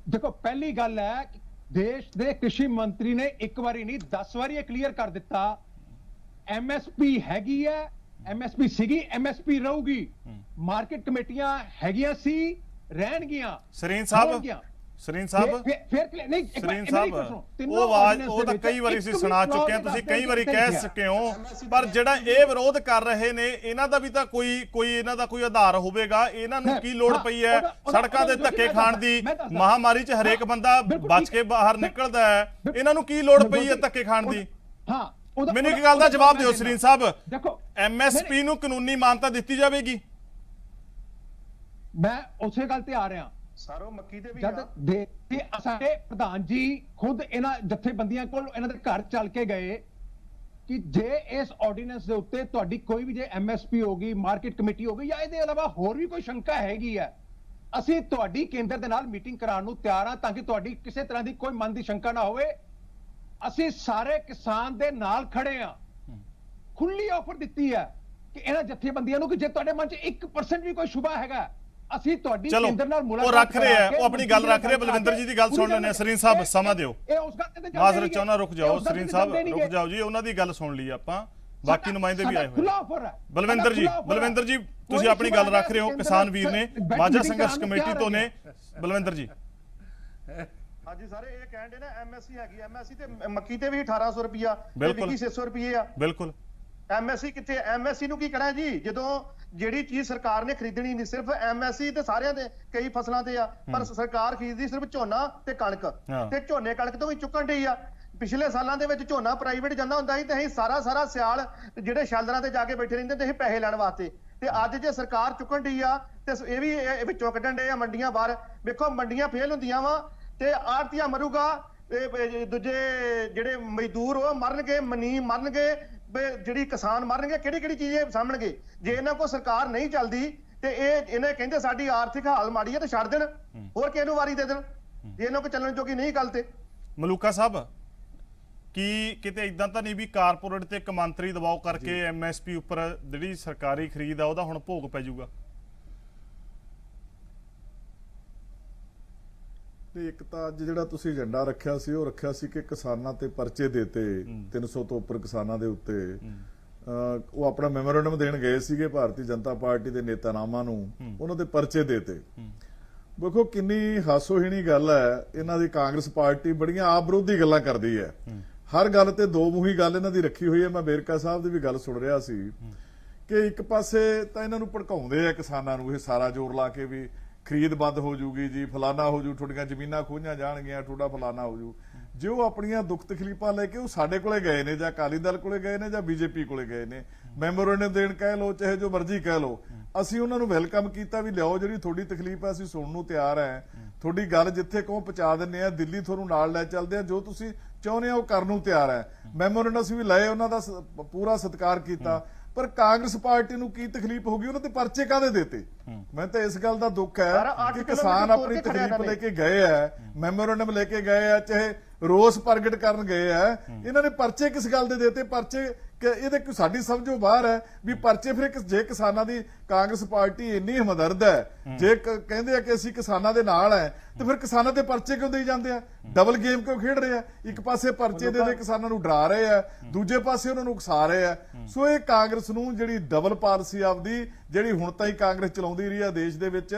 Speaker 4: ਦੇਖੋ ਪਹਿਲੀ ਗੱਲ ਹੈ ਕਿ ਦੇਸ਼ ਦੇ ਕ੍ਰਿਸ਼ੀ ਮੰਤਰੀ ਨੇ ਇੱਕ ਵਾਰੀ ਨਹੀਂ 10 ਵਾਰੀ ਇਹ ਕਲੀਅਰ ਕਰ ਦਿੱਤਾ ਐਮਐਸਪੀ ਹੈਗੀ ਹੈ, ਐਮਐਸਪੀ ਸੀਗੀ, ਐਮਐਸਪੀ ਰਹੂਗੀ। ਮਾਰਕੀਟ ਕਮੇਟੀਆਂ ਹੈਗੀਆਂ ਸੀ, ਰਹਿਣਗੀਆਂ।
Speaker 1: ਸਰੀਨ ਸਾਹਿਬ
Speaker 4: ਫਿਰ ਨਹੀਂ
Speaker 1: ਸਰੀਨ ਸਾਹਿਬ ਉਹ ਆਵਾਜ਼ ਉਹ ਤਾਂ ਕਈ ਵਾਰੀ ਅਸੀਂ ਸੁਣਾ ਚੁੱਕੇ ਹਾਂ, ਤੁਸੀਂ ਕਈ ਵਾਰੀ ਕਹਿ ਚੁੱਕੇ ਹੋ, ਪਰ ਜਿਹੜਾ ਇਹ ਵਿਰੋਧ ਕਰ ਰਹੇ ਨੇ ਇਹਨਾਂ ਦਾ ਵੀ ਤਾਂ ਕੋਈ ਇਹਨਾਂ ਦਾ ਕੋਈ ਆਧਾਰ ਹੋਵੇਗਾ। ਇਹਨਾਂ ਨੂੰ ਕੀ ਲੋੜ ਪਈ ਹੈ ਸੜਕਾਂ ਤੇ ਧੱਕੇ ਖਾਣ ਦੀ? ਮਹਾਮਾਰੀ 'ਚ ਹਰੇਕ ਬੰਦਾ ਬਚ ਕੇ ਬਾਹਰ ਨਿਕਲਦਾ ਹੈ, ਇਹਨਾਂ ਨੂੰ ਕੀ ਲੋੜ ਪਈ ਹੈ ਧੱਕੇ ਖਾਣ ਦੀ? ਮੈਨੂੰ ਇੱਕ ਗੱਲ ਦਾ ਜਵਾਬ ਦਿਓ ਸਰੀਨ ਸਾਹਿਬ, ਐਮਐਸਪੀ ਨੂੰ ਕਾਨੂੰਨੀ ਮਾਨਤਾ ਦਿੱਤੀ ਜਾਵੇਗੀ?
Speaker 4: ਮੈਂ ਉਸੇ ਗੱਲ ਤੇ ਆ ਰਿਹਾ।
Speaker 3: ਸਾਰੋ ਮੱਕੀ ਤੇ ਵੀ
Speaker 4: ਜਦ ਸਾਡੇ ਪ੍ਰਧਾਨ ਜੀ ਖੁਦ ਇਹਨਾਂ ਜਥੇਬੰਦੀਆਂ ਕੋਲ ਇਹਨਾਂ ਦੇ ਘਰ ਚੱਲ ਕੇ ਗਏ ਕਿ ਜੇ ਇਸ ਆਰਡੀਨੈਂਸ ਦੇ ਉੱਤੇ ਤੁਹਾਡੀ ਕੋਈ ਵੀ ਜੇ ਐਮਐਸਪੀ ਹੋਗੀ, ਮਾਰਕੀਟ ਕਮੇਟੀ ਹੋਗੀ ਜਾਂ ਇਹਦੇ ਇਲਾਵਾ ਹੋਰ ਵੀ ਕੋਈ ਸ਼ੰਕਾ ਹੈਗੀ ਹੈ, ਅਸੀਂ ਤੁਹਾਡੀ ਕੇਂਦਰ ਦੇ ਨਾਲ ਮੀਟਿੰਗ ਕਰਾਉਣ ਨੂੰ ਤਿਆਰ ਹਾਂ ਤਾਂ ਕਿ ਤੁਹਾਡੀ ਕਿਸੇ ਤਰ੍ਹਾਂ ਦੀ ਕੋਈ ਮਨ ਦੀ ਸ਼ੰਕਾ ਨਾ ਹੋਵੇ। ਅਸੀਂ ਸਾਰੇ ਕਿਸਾਨ ਦੇ ਨਾਲ ਖੜੇ ਹਾਂ। ਖੁੱਲੀ ਆਫਰ ਦਿੱਤੀ ਹੈ ਕਿ ਇਹਨਾਂ ਜਥੇਬੰਦੀਆਂ ਨੂੰ ਕਿ ਜੇ ਤੁਹਾਡੇ ਮਨ 'ਚ 1% ਵੀ ਕੋਈ ਸ਼ੁਭਾ ਹੈਗਾ, ਅਸੀਂ ਤੁਹਾਡੀ ਕੇਂਦਰ ਨਾਲ ਮੁਲਾਕਾਤ
Speaker 1: ਉਹ ਰੱਖ ਰਹੇ ਆ, ਉਹ ਆਪਣੀ ਗੱਲ ਰੱਖ ਰਹੇ। ਬਲਵਿੰਦਰ ਜੀ ਦੀ ਗੱਲ ਸੁਣ ਲੈਣੇ। ਸਰੀਨ ਸਾਹਿਬ ਸਮਾਂ ਦਿਓ, ਮਾਜ਼ਰਤ ਚਾਹੁੰਦਾ, ਰੁਕ ਜਾਓ ਸਰੀਨ ਸਾਹਿਬ, ਰੁਕ ਜਾਓ ਜੀ, ਉਹਨਾਂ ਦੀ ਗੱਲ ਸੁਣ ਲਈ ਆਪਾਂ, ਬਾਕੀ ਨੁਮਾਇੰਦੇ ਵੀ ਆਏ ਹੋਏ। ਬਲਵਿੰਦਰ ਜੀ ਤੁਸੀਂ ਆਪਣੀ ਗੱਲ ਰੱਖ ਰਹੇ ਹੋ, ਕਿਸਾਨ ਵੀਰ ਨੇ, ਮਾਝਾ ਸੰਘਰਸ਼ ਕਮੇਟੀ ਤੋਂ ਨੇ। ਬਲਵਿੰਦਰ ਜੀ
Speaker 3: ਹਾਂਜੀ ਸਾਰੇ ਇਹ ਕਹਿਣ ਦੇ ਨਾ ਐਮਐਸਸੀ ਹੈਗੀ, ਐਮਐਸਸੀ ਤੇ ਮੱਕੀ ਤੇ ਵੀ 1800 ਰੁਪਿਆ,
Speaker 1: ਬਿਲਕੁਲ
Speaker 3: 600 ਰੁਪਏ ਆ।
Speaker 1: ਬਿਲਕੁਲ
Speaker 3: ਐਮਐਸਸੀ ਕਿੱਥੇ? ਐਮਐਸਸੀ ਨੂੰ ਕੀ ਕਹਿਣਾ ਜੀ ਜਦੋਂ ਜਿਹੜੀ ਚੀਜ਼ ਸਰਕਾਰ ਨੇ ਖਰੀਦਣੀ ਨਹੀਂ, ਸਿਰਫ ਐਮਐਸਸੀ ਤੇ ਸਾਰਿਆਂ ਦੇ ਕਈ ਫਸਲਾਂ ਤੇ ਆ, ਪਰ ਸਰਕਾਰ ਖਰੀਦਦੀ ਸਿਰਫ ਝੋਨਾ ਤੇ ਕਣਕ, ਤੇ ਝੋਨੇ ਕਣਕ ਤੋਂ ਵੀ ਚੁੱਕਣ ਢਈ ਆ। ਪਿਛਲੇ ਸਾਲਾਂ ਦੇ ਵਿੱਚ ਝੋਨਾ ਪ੍ਰਾਈਵੇਟ ਜਾਂਦਾ ਹੁੰਦਾ ਸੀ ਤੇ ਅਸੀਂ ਸਾਰਾ ਸਿਆਲ ਜਿਹੜੇ ਸ਼ੈਲਰਾਂ ਤੇ ਜਾ ਕੇ ਬੈਠੇ ਰਹਿੰਦੇ ਤੇ ਪੈਸੇ ਲੈਣ ਵਾਸਤੇ, ਤੇ ਅੱਜ ਜੇ ਸਰਕਾਰ ਚੁੱਕਣ ਢਈ ਆ ਤੇ ਇਹ ਵੀ ਵਿੱਚੋਂ ਕੱਢਣ ਡੇ ਆ ਮੰਡੀਆਂ ਬਾਹਰ। ਵੇਖੋ ਮੰਡੀਆਂ ਫੇਲ ਹੁੰਦੀਆਂ ਵਾ ਤੇ ਆੜਤੀਆ ਮਰੂਗਾ, ਦੂਜੇ ਜਿਹੜੇ ਮਜ਼ਦੂਰ ਉਹ ਮਰਨਗੇ, ਮਨੀ ਮਰਨਗੇ, ਜਿਹੜੀ ਕਿਸਾਨ ਮਰਨਗੇ, ਕਿਹੜੀ ਚੀਜ਼ ਸਾਹਮਣਗੇ? ਜੇ ਇਹਨਾਂ ਕੋਲ ਸਰਕਾਰ ਨਹੀਂ ਚੱਲਦੀ ਤੇ ਇਹਨੇ ਕਹਿੰਦੇ ਸਾਡੀ ਆਰਥਿਕ ਹਾਲ ਮਾੜੀ ਹੈ ਤੇ ਛੱਡ ਦੇਣ, ਹੋਰ ਕਿਸੇ ਨੂੰ ਵਾਰੀ ਦੇ ਦੇਣ, ਜੇ ਇਹਨਾਂ ਕੋਲ ਚੱਲਣ ਜੋਗੀ ਨਹੀਂ ਗੱਲ। ਤੇ
Speaker 1: ਮਲੂਕਾ ਸਾਹਿਬ ਕੀ ਕਿਤੇ ਇਦਾਂ ਤਾਂ ਨਹੀਂ ਵੀ ਕਾਰਪੋਰੇਟ ਤੇ ਇੱਕ ਮੰਤਰੀ ਦਬਾਅ ਕਰਕੇ ਐਮਐਸਪੀ ਉੱਪਰ ਜਿਹੜੀ ਸਰਕਾਰੀ ਖਰੀਦ ਆ ਉਹਦਾ ਹੁਣ ਭੋਗ ਪੈ ਜਾਊਗਾ?
Speaker 6: ਇੱਕ ਤਾਂ ਅੱਜ ਜਿਹੜਾ ਤੁਸੀਂ ਏਜੰਡਾ ਰੱਖਿਆ ਸੀ ਉਹ ਰੱਖਿਆ ਸੀ ਕਿ ਕਿਸਾਨਾਂ ਤੇ ਪਰਚੇ ਦੇਤੇ 300 ਤੋਂ ਉੱਪਰ ਕਿਸਾਨਾਂ ਦੇ ਉੱਤੇ, ਉਹ ਆਪਣਾ ਮੈਮੋਰੈਂਡਮ ਦੇਣ ਗਏ ਸੀਗੇ ਭਾਰਤੀ ਜਨਤਾ ਪਾਰਟੀ ਦੇ ਨੇਤਾਵਾਂ ਨੂੰ, ਉਹਨਾਂ ਦੇ ਪਰਚੇ ਦੇਤੇ। ਵੇਖੋ ਕਿੰਨੀ ਹਾਸੋਹੀਣੀ ਗੱਲ ਹੈ, ਇਹਨਾਂ ਦੀ ਕਾਂਗਰਸ ਪਾਰਟੀ ਬੜੀਆਂ ਆਪ ਵਿਰੋਧੀ ਗੱਲਾਂ ਕਰਦੀ ਹੈ, ਹਰ ਗੱਲ ਤੇ ਦੋ ਮੂੰਹੀ ਗੱਲ ਇਹਨਾਂ ਦੀ ਰੱਖੀ ਹੋਈ ਹੈ। ਮੈਂ ਵੇਰਕਾ ਸਾਹਿਬ ਦੀ ਵੀ ਗੱਲ ਸੁਣ ਰਿਹਾ ਸੀ ਕਿ ਇੱਕ ਪਾਸੇ ਤਾਂ ਇਹਨਾਂ ਨੂੰ ਭੜਕਾਉਂਦੇ ਆ ਕਿਸਾਨਾਂ ਨੂੰ, ਇਹ ਸਾਰਾ ਜ਼ੋਰ ਲਾ ਕੇ ਵੀ ਖਰੀਦ ਬੰਦ ਹੋ ਜੂਗੀ ਜੀ, ਫਲਾਨਾ ਹੋ ਜੂ, ਤੁਹਾਡੀਆਂ ਜ਼ਮੀਨਾਂ ਖੋਹੀਆਂ ਜਾਣਗੀਆਂ, ਤੁਹਾਡਾ ਫਲਾਨਾ ਹੋ ਜੂ। ਜੇ ਉਹ ਆਪਣੀਆਂ ਦੁੱਖ ਤਕਲੀਫਾਂ ਲੈ ਕੇ ਉਹ ਸਾਡੇ ਕੋਲੇ ਗਏ ਨੇ ਜਾਂ ਅਕਾਲੀ ਦਲ ਕੋਲੇ ਗਏ ਨੇ ਜਾਂ ਬੀਜੇਪੀ ਕੋਲੇ ਗਏ ਨੇ, ਮੈਮੋਰੈਂਡਮ ਦੇਣ ਕਹਿ ਲਓ ਚਾਹੇ ਜੋ ਮਰਜ਼ੀ ਕਹਿ ਲਓ, ਅਸੀਂ ਉਹਨਾਂ ਨੂੰ ਵੈਲਕਮ ਕੀਤਾ ਵੀ ਲਿਆਓ, ਜਿਹੜੀ ਤੁਹਾਡੀ ਤਕਲੀਫ ਹੈ ਅਸੀਂ ਸੁਣਨ ਨੂੰ ਤਿਆਰ ਹੈ, ਤੁਹਾਡੀ ਗੱਲ ਜਿੱਥੇ ਕਹੋ ਪਹੁੰਚਾ ਦਿੰਦੇ ਆ, ਦਿੱਲੀ ਤੁਹਾਨੂੰ ਨਾਲ ਲੈ ਚੱਲਦੇ ਆ, ਜੋ ਤੁਸੀਂ ਚਾਹੁੰਦੇ ਆ ਉਹ ਕਰਨ ਨੂੰ ਤਿਆਰ ਹੈ। ਮੈਮੋਰੈਂਡਮ ਅਸੀਂ ਵੀ ਲਏ, ਉਹਨਾਂ ਦਾ ਪੂਰਾ ਸਤਿਕਾਰ ਕੀਤਾ, ਪਰ ਕਾਂਗਰਸ ਪਾਰਟੀ ਨੂੰ ਕੀ ਤਕਲੀਫ ਹੋ ਗਈ? ਉਹਨਾਂ ਤੇ ਪਰਚੇ ਕਾਹਦੇ ਦੇਤੇ? ਮੈਂ ਤਾਂ ਇਸ ਗੱਲ ਦਾ ਦੁੱਖ ਹੈ ਕਿ ਕਿਸਾਨ ਆਪਣੀ ਤਕਲੀਫ ਲੈ ਕੇ ਗਏ ਆ, ਮੈਮੋਰੈਂਡਮ ਲੈ ਕੇ ਗਏ ਆ, ਚਾਹੇ ਰੋਸ ਪ੍ਰਗਟ ਕਰਨ ਗਏ ਆ। ਇਹਨਾਂ ਨੇ ਪਰਚੇ ਕਿਸ ਗੱਲ ਦੇ ਦੇਤੇ? ਪਰਚੇ ਇਹਦੇ ਕੋਈ ਸਾਡੀ ਸਮਝੋਂ ਬਾਹਰ ਹੈ ਵੀ ਪਰਚੇ ਫਿਰ ਜੇ ਕਿਸਾਨਾਂ ਦੀ ਕਾਂਗਰਸ ਪਾਰਟੀ ਇੰਨੀ ਹਮਦਰਦ ਹੈ, ਜੇ ਕਹਿੰਦੇ ਆ ਕਿ ਅਸੀਂ ਕਿਸਾਨਾਂ ਦੇ ਨਾਲ ਹੈ, ਤੇ ਫਿਰ ਕਿਸਾਨਾਂ ਦੇ ਪਰਚੇ ਕਿਉਂ ਦੇਈ ਜਾਂਦੇ ਆ? ਡਬਲ ਗੇਮ ਕਿਉਂ ਖੇਡ ਰਹੇ ਆ? ਇੱਕ ਪਾਸੇ ਪਰਚੇ ਦੇ ਕਿਸਾਨਾਂ ਨੂੰ ਡਰਾ ਰਹੇ ਆ, ਦੂਜੇ ਪਾਸੇ ਉਹਨਾਂ ਨੂੰ ਉਕਸਾ ਰਹੇ ਆ। ਸੋ ਇਹ ਕਾਂਗਰਸ ਨੂੰ ਜਿਹੜੀ ਡਬਲ ਪਾਲਿਸੀ ਆਪਦੀ ਜਿਹੜੀ ਹੁਣ ਤਾਈਂ ਕਾਂਗਰਸ ਚਲਾਉਂਦੀ ਰਹੀ ਆ ਦੇਸ਼ ਦੇ ਵਿੱਚ,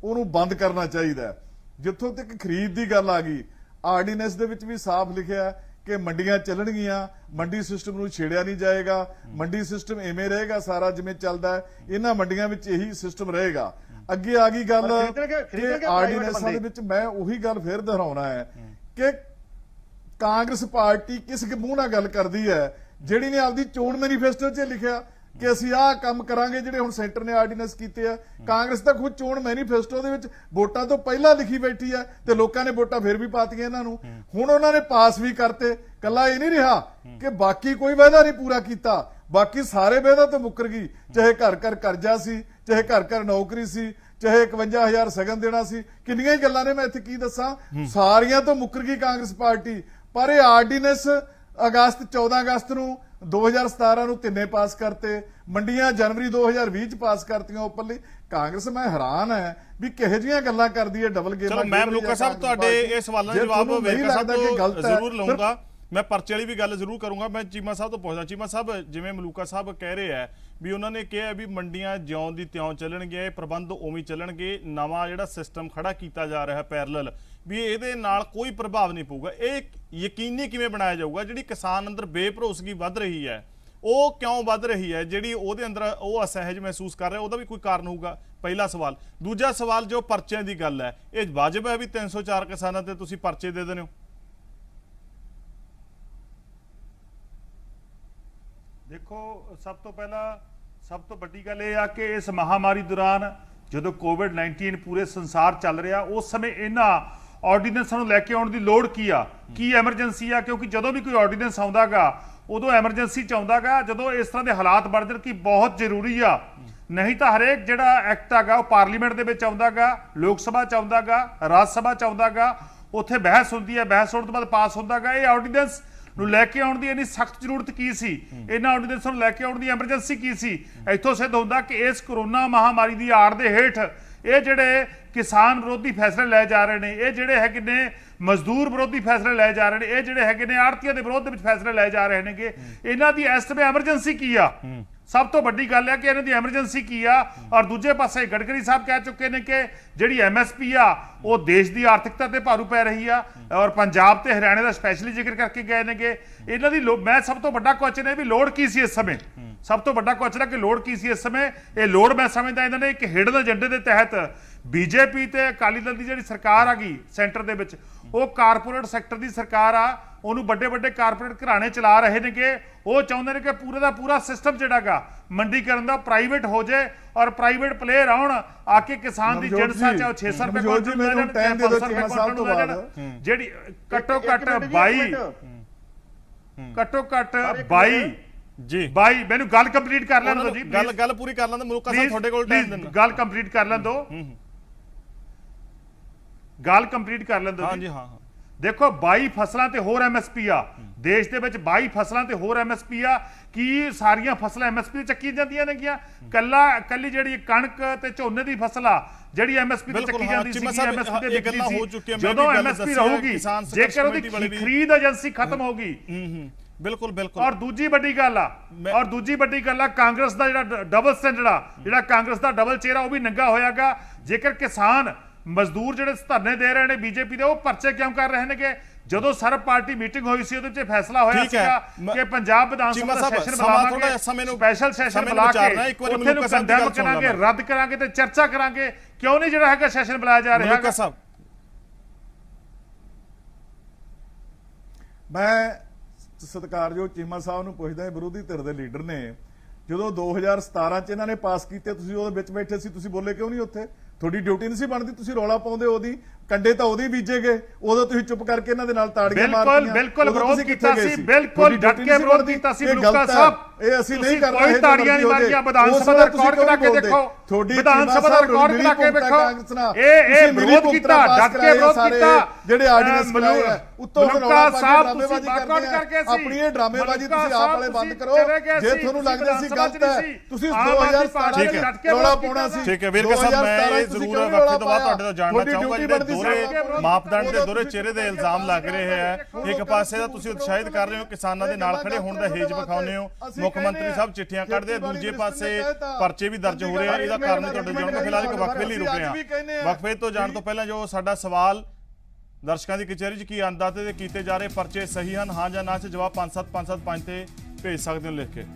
Speaker 6: ਉਹਨੂੰ ਬੰਦ ਕਰਨਾ ਚਾਹੀਦਾ। ਜਿੱਥੋਂ ਤੱਕ ਖਰੀਦ ਦੀ ਗੱਲ ਆ ਗਈ, ਆਰਡੀਨੈਂਸ ਦੇ ਵਿੱਚ ਵੀ ਸਾਫ਼ ਲਿਖਿਆ ਕਿ ਮੰਡੀਆਂ ਚੱਲਣਗੀਆਂ, ਮੰਡੀ ਸਿਸਟਮ ਨੂੰ ਛੇੜਿਆ ਨਹੀਂ ਜਾਏਗਾ, ਮੰਡੀ ਸਿਸਟਮ ਐਵੇਂ ਰਹੇਗਾ ਸਾਰਾ ਜਿਵੇਂ ਚੱਲਦਾ ਹੈ, ਇਹਨਾਂ ਮੰਡੀਆਂ ਵਿੱਚ ਇਹੀ ਸਿਸਟਮ ਰਹੇਗਾ। ਅੱਗੇ ਆ ਗਈ ਗੱਲ ਕਿ ਆਰਡੀਨੈਂਸਾਂ ਦੇ ਵਿੱਚ ਮੈਂ ਉਹੀ ਗੱਲ ਫੇਰ ਦੁਹਰਾਉਣਾ ਹੈ ਕਿ ਕਾਂਗਰਸ ਪਾਰਟੀ ਕਿਸ ਮੂੰਹ ਨਾਲ ਗੱਲ ਕਰਦੀ ਹੈ ਜਿਹੜੀ ਨੇ ਆਪਦੀ ਚੋਣ ਮੈਨੀਫੈਸਟੋ 'ਚ ਲਿਖਿਆ ਕਿ ਅਸੀਂ ਆਹ ਕੰਮ ਕਰਾਂਗੇ ਜਿਹੜੇ ਹੁਣ ਸੈਂਟਰ ਨੇ ਆਰਡੀਨੈਂਸ ਕੀਤੇ ਆ। ਕਾਂਗਰਸ ਤਾਂ ਖੁਦ ਚੋਣ ਮੈਨੀਫੈਸਟੋ ਦੇ ਵਿੱਚ ਵੋਟਾਂ ਤੋਂ ਪਹਿਲਾਂ ਲਿਖੀ ਬੈਠੀ ਆ ਤੇ ਲੋਕਾਂ ਨੇ ਵੋਟਾਂ ਫਿਰ ਵੀ ਪਾਤੀਆਂ ਇਹਨਾਂ ਨੂੰ। ਹੁਣ ਉਹਨਾਂ ਨੇ ਪਾਸ ਵੀ ਕਰਤੇ। ਕੱਲਾ ਇਹ ਨਹੀਂ ਰਿਹਾ ਕਿ ਬਾਕੀ ਕੋਈ ਵਾਅਦਾ ਨਹੀਂ ਪੂਰਾ ਕੀਤਾ, ਬਾਕੀ ਸਾਰੇ ਵਾਅਦਾ ਤੋਂ ਮੁੱਕਰ ਗਈ। ਚਾਹੇ ਘਰ ਘਰ ਕਰਜ਼ਾ ਸੀ, ਚਾਹੇ ਘਰ ਘਰ ਨੌਕਰੀ ਸੀ, ਚਾਹੇ 51,000 ਸਗਨ ਦੇਣਾ ਸੀ, ਕਿੰਨੀਆਂ ਹੀ ਗੱਲਾਂ ਨੇ ਮੈਂ ਇੱਥੇ ਕੀ ਦੱਸਾਂ, ਸਾਰੀਆਂ ਤੋਂ ਮੁੱਕਰ ਗਈ ਕਾਂਗਰਸ ਪਾਰਟੀ। ਪਰ ਇਹ ਆਰਡੀਨੈਂਸ 14 ਅਗਸਤ ਨੂੰ 2017 ਨੂੰ ਤਿੰਨੇ ਪਾਸ ਕਰਤੇ, ਮੰਡੀਆਂ ਜਨਵਰੀ 2020 ਚ ਪਾਸ ਕਰਤੀਆਂ ਓਪਨਲੀ। ਕਾਂਗਰਸ ਮੈਂ ਹੈਰਾਨ ਹੈ ਵੀ ਕਿਹੋ ਜਿਹੀਆਂ ਗੱਲਾਂ ਕਰਦੀ ਹੈ ਡਬਲ ਗੇਮ।
Speaker 1: ਚਲੋ ਮੈਂ ਮਲੂਕਾ ਸਾਹਿਬ ਤੁਹਾਡੇ ਇਹ ਸਵਾਲਾਂ ਦੇ ਜਵਾਬ ਵੇਰਕਾ ਸਾਹਿਬ ਤੋਂ ਜ਼ਰੂਰ ਲਵਾਂਗਾ। ਮੈਂ ਪਰਚੇ ਵਾਲੀ ਵੀ ਗੱਲ ਜ਼ਰੂਰ ਕਰੂੰਗਾ। ਮੈਂ ਚੀਮਾ ਸਾਹਿਬ ਤੋਂ ਪੁੱਛਦਾ, ਚੀਮਾ ਸਾਹਿਬ ਜਿਵੇਂ ਮਲੂਕਾ ਸਾਹਿਬ ਕਹਿ ਰਹੇ ਆ ਵੀ ਉਹਨਾਂ ਨੇ ਕਿਹਾ ਵੀ ਮੰਡੀਆਂ ਜਿਉਂ ਦੀ ਤਿਉਂ ਚੱਲਣਗੇ, ਪ੍ਰਬੰਧ ਉਵੇਂ ਚੱਲਣਗੇ, ਨਵਾਂ ਜਿਹੜਾ ਸਿਸਟਮ ਖੜਾ ਕੀਤਾ ਜਾ ਰਿਹਾ ਪੈਰਲਲ ਵੀ ਇਹਦੇ ਨਾਲ ਕੋਈ ਪ੍ਰਭਾਵ ਨਹੀਂ ਪਊਗਾ। ਇਹ ਯਕੀਨੀ ਕਿਵੇਂ ਬਣਾਇਆ ਜਾਊਗਾ? ਜਿਹੜੀ ਕਿਸਾਨ ਅੰਦਰ ਬੇਭਰੋਸਗੀ ਵੱਧ ਰਹੀ ਹੈ ਉਹ ਕਿਉਂ ਵੱਧ ਰਹੀ ਹੈ? ਜਿਹੜੀ ਉਹਦੇ ਅੰਦਰ ਉਹ ਅਸਹਿਜ ਮਹਿਸੂਸ ਕਰ ਰਿਹਾ, ਉਹਦਾ ਵੀ ਕੋਈ ਕਾਰਨ ਹੋਊਗਾ, ਪਹਿਲਾ ਸਵਾਲ। ਦੂਜਾ ਸਵਾਲ ਜੋ ਪਰਚਿਆਂ ਦੀ ਗੱਲ ਹੈ, ਇਹ ਵਾਜਬ ਹੈ ਵੀ 304 ਕਿਸਾਨਾਂ ਤੇ ਤੁਸੀਂ ਪਰਚੇ ਦੇ ਦਿੰਦੇ ਹੋ?
Speaker 5: ਦੇਖੋ, ਸਭ ਤੋਂ ਪਹਿਲਾਂ ਸਭ ਤੋਂ ਵੱਡੀ ਗੱਲ ਇਹ ਆ ਕਿ ਇਸ ਮਹਾਮਾਰੀ ਦੌਰਾਨ ਜਦੋਂ ਕੋਵਿਡ-19 ਪੂਰੇ ਸੰਸਾਰ ਚੱਲ ਰਿਹਾ, ਉਸ ਸਮੇਂ ਇਹਨਾਂ ਆਰਡੀਨੈਂਸਾਂ ਨੂੰ ਲੈ ਕੇ ਆਉਣ ਦੀ ਲੋੜ ਕੀ ਆ, ਕੀ ਐਮਰਜੈਂਸੀ ਆ? ਕਿਉਂਕਿ ਜਦੋਂ ਵੀ ਕੋਈ ਆਰਡੀਨੈਂਸ ਆਉਂਦਾਗਾ ਉਦੋਂ ਐਮਰਜੈਂਸੀ ਚ ਆਉਂਦਾਗਾ ਜਦੋਂ ਇਸ ਤਰ੍ਹਾਂ ਦੇ ਹਾਲਾਤ ਬਣ ਜਾਣ ਕਿ ਬਹੁਤ ਜ਼ਰੂਰੀ ਆ। ਨਹੀਂ ਤਾਂ ਹਰੇਕ ਜਿਹੜਾ ਐਕਟ ਹੈਗਾ ਉਹ ਪਾਰਲੀਮੈਂਟ ਦੇ ਵਿੱਚ ਆਉਂਦਾਗਾ, ਲੋਕ ਸਭਾ ਚ ਆਉਂਦਾਗਾ, ਰਾਜ ਸਭਾ ਚ ਆਉਂਦਾਗਾ, ਉੱਥੇ ਬਹਿਸ ਹੁੰਦੀ ਹੈ, ਬਹਿਸ ਹੋਣ ਤੋਂ ਬਾਅਦ ਪਾਸ ਹੁੰਦਾਗਾ। ਇਹ ਆਰਡੀਨੈਂਸ ਨੂੰ ਲੈ ਕੇ ਆਉਣ ਦੀ ਇੰਨੀ ਸਖਤ ਜ਼ਰੂਰਤ ਕੀ ਸੀ? ਇਹਨਾਂ ਆਰਡੀਨੈਂਸਾਂ ਨੂੰ ਲੈ ਕੇ ਆਉਣ ਦੀ ਐਮਰਜੈਂਸੀ ਕੀ ਸੀ? ਇੱਥੋਂ ਸਿੱਧ ਹੁੰਦਾ ਕਿ ਇਸ ਕਰੋਨਾ ਮਹਾਮਾਰੀ ਦੀ ਆੜ ਦੇ ਹੇਠ ਇਹ ਜਿਹੜੇ ਕਿਸਾਨ ਵਿਰੋਧੀ ਫੈਸਲੇ ਲੈ ਜਾ ਰਹੇ ਨੇ, ਇਹ ਜਿਹੜੇ ਹੈਗੇ ਨੇ ਮਜ਼ਦੂਰ ਵਿਰੋਧੀ ਫੈਸਲੇ ਲੈ ਜਾ ਰਹੇ ਨੇ, ਇਹ ਜਿਹੜੇ ਹੈਗੇ ਨੇ ਆੜਤੀਆਂ ਦੇ ਵਿਰੋਧ ਦੇ ਵਿੱਚ ਫੈਸਲੇ ਲੈ ਜਾ ਰਹੇ ਨੇਗੇ, ਇਹਨਾਂ ਦੀ ਇਸ ਸਮੇਂ ਐਮਰਜੈਂਸੀ ਕੀ ਆ? ਸਭ ਤੋਂ ਵੱਡੀ ਗੱਲ ਹੈ ਕਿ ਇਹਨਾਂ ਦੀ ਐਮਰਜੈਂਸੀ ਕੀ ਆ। ਔਰ ਦੂਜੇ ਪਾਸੇ ਗਡਕਰੀ ਸਾਹਿਬ ਕਹਿ ਚੁੱਕੇ ਨੇ ਕਿ ਜਿਹੜੀ ਐਮਐਸਪੀ ਆ ਉਹ ਦੇਸ਼ ਦੀ ਆਰਥਿਕਤਾ ਤੇ ਭਾਰੂ ਪੈ ਰਹੀ ਆ, ਔਰ ਪੰਜਾਬ ਤੇ ਹਰਿਆਣੇ ਦਾ ਸਪੈਸ਼ਲੀ ਜ਼ਿਕਰ ਕਰਕੇ ਗਏ ਨੇਗੇ। ਇਹਨਾਂ ਦੀ ਮੈਂ ਸਭ ਤੋਂ ਵੱਡਾ ਕੁਐਸਚਨ ਹੈ ਵੀ ਲੋੜ ਕੀ ਸੀ ਇਸ ਸਮੇਂ? ਸਭ ਤੋਂ ਵੱਡਾ ਕੁਐਸਚਨ ਹੈ ਕਿ ਲੋੜ ਕੀ ਸੀ ਇਸ ਸਮੇਂ? ਇਹ ਲੋੜ ਮੈਂ ਸਮਝਦਾ ਇਹਨਾਂ ਨੇ ਇੱਕ ਹਿਡਨ ਏਜੰਡੇ ਦੇ ਤਹਿਤ ਬੀਜੇਪੀ ਤੇ ਅਕਾਲੀ ਦਲ ਦੀ ਜਿਹੜੀ ਸਰਕਾਰ ਆ ਗਈ ਸੈਂਟਰ ਦੇ ਵਿੱਚ, ਉਹ ਕਾਰਪੋਰੇਟ ਸੈਕਟਰ ਦੀ ਸਰਕਾਰ ਆ, ਉਹਨੂੰ ਵੱਡੇ ਵੱਡੇ ਕਾਰਪੋਰੇਟ ਘਰਾਣੇ ਚਲਾ ਰਹੇ ਨੇਗੇ। ਉਹ ਚਾਹੁੰਦੇ ਨੇ ਕਿ ਪੂਰੇ ਦਾ ਪੂਰਾ ਸਿਸਟਮ ਜਿਹੜਾਗਾ ਮੰਡੀਕਰਨ ਦਾ ਪ੍ਰਾਈਵੇਟ ਹੋ ਜਾਏ ਔਰ ਪ੍ਰਾਈਵੇਟ ਪਲੇਅਰ ਆਉਣ, ਆ ਕੇ ਕਿਸਾਨ ਦੀ ਜਨਸਾ ਚਾਹੇ 600 ਰੁਪਏ ਕਾਉਂਟਰ ਮਿਲ ਜਾਣ, 500 ਰੁਪਏ ਕਾਉਂਟਰ ਮਿਲ ਜਾਣ, ਜਿਹੜੀ ਘੱਟੋ ਘੱਟ 22 ਜੀ 22 ਮੈਨੂੰ ਗੱਲ ਕੰਪਲੀਟ ਕਰ ਲੈਣ ਦਿਓ ਜੀ।
Speaker 1: ਗੱਲ ਪੂਰੀ ਕਰ ਲੈਂਦਾ ਮਲੂਕਾ ਸਾਹਿਬ, ਤੁਹਾਡੇ ਕੋਲ ਟਾਈਮ ਦਿੰਦਾ।
Speaker 5: ਗੱਲ ਕੰਪਲੀਟ ਕਰ ਲੈਣ ਦਿਓ, ਗੱਲ ਕੰਪਲੀਟ ਕਰ ਲੈਣ ਦਿਓ।
Speaker 1: ਹਾਂਜੀ ਹਾਂ।
Speaker 5: ਦੇਖੋ 22 ਫਸਲਾਂ ਤੇ ਹੋਰ ਐਮਐਸਪੀ ਆ ਦੇਸ਼ ਦੇ ਵਿੱਚ, 22 ਫਸਲਾਂ ਤੇ ਹੋਰ ਐਮਐਸਪੀ ਆ। ਕੀ ਸਾਰੀਆਂ ਫਸਲਾਂ ਐਮਐਸਪੀ ਤੇ ਚੱਕੀ ਜਾਂਦੀਆਂ ਨੇਗੀਆਂ? ਕੱਲੀ ਜਿਹੜੀ ਕਣਕ ਤੇ ਝੋਨੇ ਦੀ ਫਸਲ ਆ ਜਿਹੜੀ ਐਮਐਸਪੀ ਤੇ ਚੱਕੀ ਜਾਂਦੀ ਸੀ, ਐਮਐਸਪੀ ਤੇ ਵਿਕਦੀ ਸੀ। ਜਦੋਂ ਐਮਐਸਪੀ ਰਹੂਗੀ, ਜੇਕਰ ਉਹਦੀ ਖਰੀਦ ਏਜੰਸੀ ਖਤਮ ਹੋਗੀ,
Speaker 1: ਬਿਲਕੁਲ ਬਿਲਕੁਲ।
Speaker 5: ਔਰ ਦੂਜੀ ਵੱਡੀ ਗੱਲ ਆ ਕਾਂਗਰਸ ਦਾ ਜਿਹੜਾ ਡਬਲ ਸਟੈਂਡਰਡ ਆ, ਜਿਹੜਾ ਕਾਂਗਰਸ ਦਾ ਡਬਲ ਚਿਹਰਾ ਉਹ ਵੀ ਨੰਗਾ ਹੋਇਆਗਾ। ਜੇਕਰ ਕਿਸਾਨ ਮਜ਼ਦੂਰ ਜਿਹੜੇ ਧਰਨੇ ਦੇ ਰਹੇ ਨੇ ਬੀਜੇਪੀ ਦੇ, ਉਹ ਪਰਚੇ ਕਿਉਂ ਕਰ ਰਹੇ ਨੇਗੇ? ਜਦੋਂ ਸਰਬ ਪਾਰਟੀ ਮੀਟਿੰਗ ਹੋਈ ਸੀ ਉਹਦੇ ਵਿੱਚ ਫੈਸਲਾ ਹੋਇਆ ਸੀਗਾ ਕਿ ਪੰਜਾਬ ਵਿਧਾਨ ਸਭਾ ਦਾ ਸੈਸ਼ਨ ਬੁਲਾਵਾਂਗੇ, ਸਪੈਸ਼ਲ ਸੈਸ਼ਨ ਬੁਲਾ ਕੇ ਉੱਥੇ ਨੂੰ ਕੰਡੈਮ ਕਰਾਂਗੇ, ਰੱਦ ਕਰਾਂਗੇ ਤੇ ਚਰਚਾ ਕਰਾਂਗੇ। ਕਿਉਂ ਨਹੀਂ ਜਿਹੜਾ ਹੈਗਾ ਸੈਸ਼ਨ ਬੁਲਾਇਆ ਜਾ ਰਿਹਾ ਹੈਗਾ?
Speaker 6: ਮੈਂ ਸਤਿਕਾਰਯੋਗ ਚੀਮਾ ਸਾਹਿਬ ਨੂੰ ਪੁੱਛਦਾ, ਵਿਰੋਧੀ ਧਿਰ ਦੇ ਲੀਡਰ ਨੇ, ਜਦੋਂ 2017 ਚ ਇਹਨਾਂ ਨੇ ਪਾਸ ਕੀਤੇ, ਤੁਸੀਂ ਉਹਦੇ ਵਿੱਚ ਬੈਠੇ ਸੀ, ਤੁਸੀਂ ਬੋਲੇ ਕਿਉਂ ਨਹੀਂ ਉੱਥੇ? ਤੁਹਾਡੀ ਡਿਊਟੀ ਨਹੀਂ ਸੀ ਬਣਦੀ? ਤੁਸੀਂ ਰੌਲਾ ਪਾਉਂਦੇ ਉਹਦੀ ਕੰਡੇ ਤਾਂ ਉਹਦੇ ਹੀ ਬੀਜੇ ਗਏ, ਉਦੋਂ ਤੁਸੀਂ ਚੁੱਪ ਕਰਕੇ ਇਹਨਾਂ ਦੇ ਨਾਲ ਤਾੜੀਆਂ
Speaker 3: ਬਿਲਕੁਲ,
Speaker 6: ਮਾਰਤੀਆਂ।
Speaker 3: ਬਿਲਕੁਲ
Speaker 6: ਉਦੋਂ
Speaker 3: ਵਿਰੋਧ
Speaker 6: ਤੁਸੀਂ ਕਿੱਥੇ
Speaker 3: ਕੀਤਾ
Speaker 6: ਗਏ
Speaker 3: ਸੀ, ਬਿਲਕੁਲ
Speaker 6: ਤੁਹਾਡੀ
Speaker 3: ਡਟ ਕੇ ਵਿਰੋਧ ਕੀਤਾ ਸੀ।
Speaker 6: ਇਹ
Speaker 3: ਮਲੂਕਾ
Speaker 6: ਗਲਤ ਹੈ,
Speaker 3: ਸਾਹਿਬ,
Speaker 6: ਇਹ ਅਸੀਂ ਨਹੀਂ
Speaker 3: ਤੁਸੀਂ
Speaker 6: ਕਰਨਾ।
Speaker 3: ਕੋਈ
Speaker 6: ਇਹ
Speaker 3: ਤਾੜੀਆਂ ਨਹੀਂ ਮਾਰੀਆਂ। ਵਿਧਾਨ ਸਭਾ ਦਾ ਰਿਕਾਰਡ ਕਢਾ ਕੇ ਦੇਖੋ, ਵਿਧਾਨ ਸਭਾ ਦਾ ਰਿਕਾਰਡ ਕਢਾ ਕੇ ਵੇਖੋ। ਇਹ ਵਿਰੋਧ ਕੀਤਾ, ਡਟ ਕੇ ਵਿਰੋਧ ਕੀਤਾ।
Speaker 6: ਜਿਹੜੇ ਆਰਡੀਨੈਂਸ ਬਣਾਏ ਆ ਉੱਤੋਂ
Speaker 3: ਮਲੂਕਾ ਸਾਹਿਬ, ਤੁਸੀਂ
Speaker 6: ਡਰਾਮੇਬਾਜ਼ੀ
Speaker 3: ਬਾਈਕਾਟ
Speaker 6: ਕਰਦੇ
Speaker 3: ਕਰਕੇ
Speaker 6: ਆ।
Speaker 3: ਸੀ।
Speaker 6: ਆਪਣੀ ਇਹ ਡਰਾਮੇਬਾਜ਼ੀ
Speaker 3: ਮਲੂਕਾ
Speaker 6: ਤੁਸੀਂ ਆਪ ਵਾਲੇ
Speaker 3: ਸਾਹਿਬ,
Speaker 6: ਬੰਦ
Speaker 3: ਤੁਸੀਂ
Speaker 6: ਕਰੋ।
Speaker 3: ਚਲੇ ਗਏ
Speaker 6: ਜੇ
Speaker 3: ਸੀ,
Speaker 6: ਤੁਹਾਨੂੰ
Speaker 3: ਤੁਸੀਂ
Speaker 6: ਲੱਗਦਾ ਸੀ
Speaker 3: ਵਿਧਾਨ
Speaker 6: ਗਲਤ
Speaker 3: ਸਭਾ
Speaker 6: ਹੈ,
Speaker 3: ਚ ਨਹੀਂ
Speaker 6: ਤੁਸੀਂ
Speaker 3: ਆਮ ਆਦਮੀ
Speaker 6: 2017
Speaker 3: ਪਾਰਟੀ
Speaker 6: ਚ
Speaker 3: ਨੇ ਡਟ ਕੇ
Speaker 6: ਰੌਲਾ
Speaker 3: ਵਿਰੋਧ
Speaker 6: ਪਾਉਣਾ
Speaker 3: ਕੀਤਾ
Speaker 6: ਸੀ।
Speaker 1: ਠੀਕ ਹੈ ਵੇਰਕਾ ਸਾਹਿਬ, ਮੈਂ ਇਹ ਜ਼ਰੂਰ ਵਕਫੇ ਤੋਂ ਬਾਅਦ ਤੁਹਾਡੇ ਤੋਂ ਜਾਣਨਾ
Speaker 6: ਤੁਹਾਡੀ
Speaker 1: ਚਾਹੂੰਗਾ,
Speaker 6: ਡਿਊਟੀ
Speaker 1: ਜਿਹੜੇ
Speaker 6: ਬਣਦੀ
Speaker 1: ਦੋਹਰੇ
Speaker 6: ਸੀ।
Speaker 1: ਮਾਪਦੰਡ ਦੇ ਦੋਹਰੇ ਚਿਹਰੇ ਦੇ ਇਲਜ਼ਾਮ ਲੱਗ ਰਹੇ ਹੈ। ਇੱਕ ਪਾਸੇ ਦਾ ਤੁਸੀਂ ਉਤਸ਼ਾਹਿਤ ਕਰ ਰਹੇ ਹੋ, ਕਿਸਾਨਾਂ ਦੇ ਨਾਲ ਖੜੇ ਹੋਣ ਦਾ ਹੇਜ ਵਿਖਾਉਂਦੇ ਹੋ, ਮੁੱਖ ਮੰਤਰੀ ਸਾਹਿਬ ਚਿੱਠੀਆਂ ਕੱਢਦੇ ਆ, ਦੂਜੇ ਪਾਸੇ ਪਰਚੇ ਵੀ ਦਰਜ ਹੋ ਰਹੇ ਆ। ਇਹਦਾ ਕਾਰਨ ਤੁਹਾਡੇ ਜਾਣੂਗਾ। ਫਿਲਹਾਲ ਇੱਕ ਵਕਫੇ ਲਈ ਰੁਕੇ ਆ। ਵਕਫੇ ਤੋਂ ਜਾਣ ਤੋਂ ਪਹਿਲਾਂ ਜੋ ਸਾਡਾ ਸਵਾਲ ਦਰਸ਼ਕਾਂ ਦੀ ਕਚਹਿਰੀ 'ਚ ਕੀ ਆਂਦਾ ਤੇ ਕੀਤੇ ਜਾ ਰਹੇ ਪਰਚੇ ਸਹੀ ਹਨ, ਹਾਂ ਜਾਂ ਨਾ 'ਚ ਜਵਾਬ 57575 ਤੇ ਭੇਜ ਸਕਦੇ ਹੋ ਲਿਖ ਕੇ।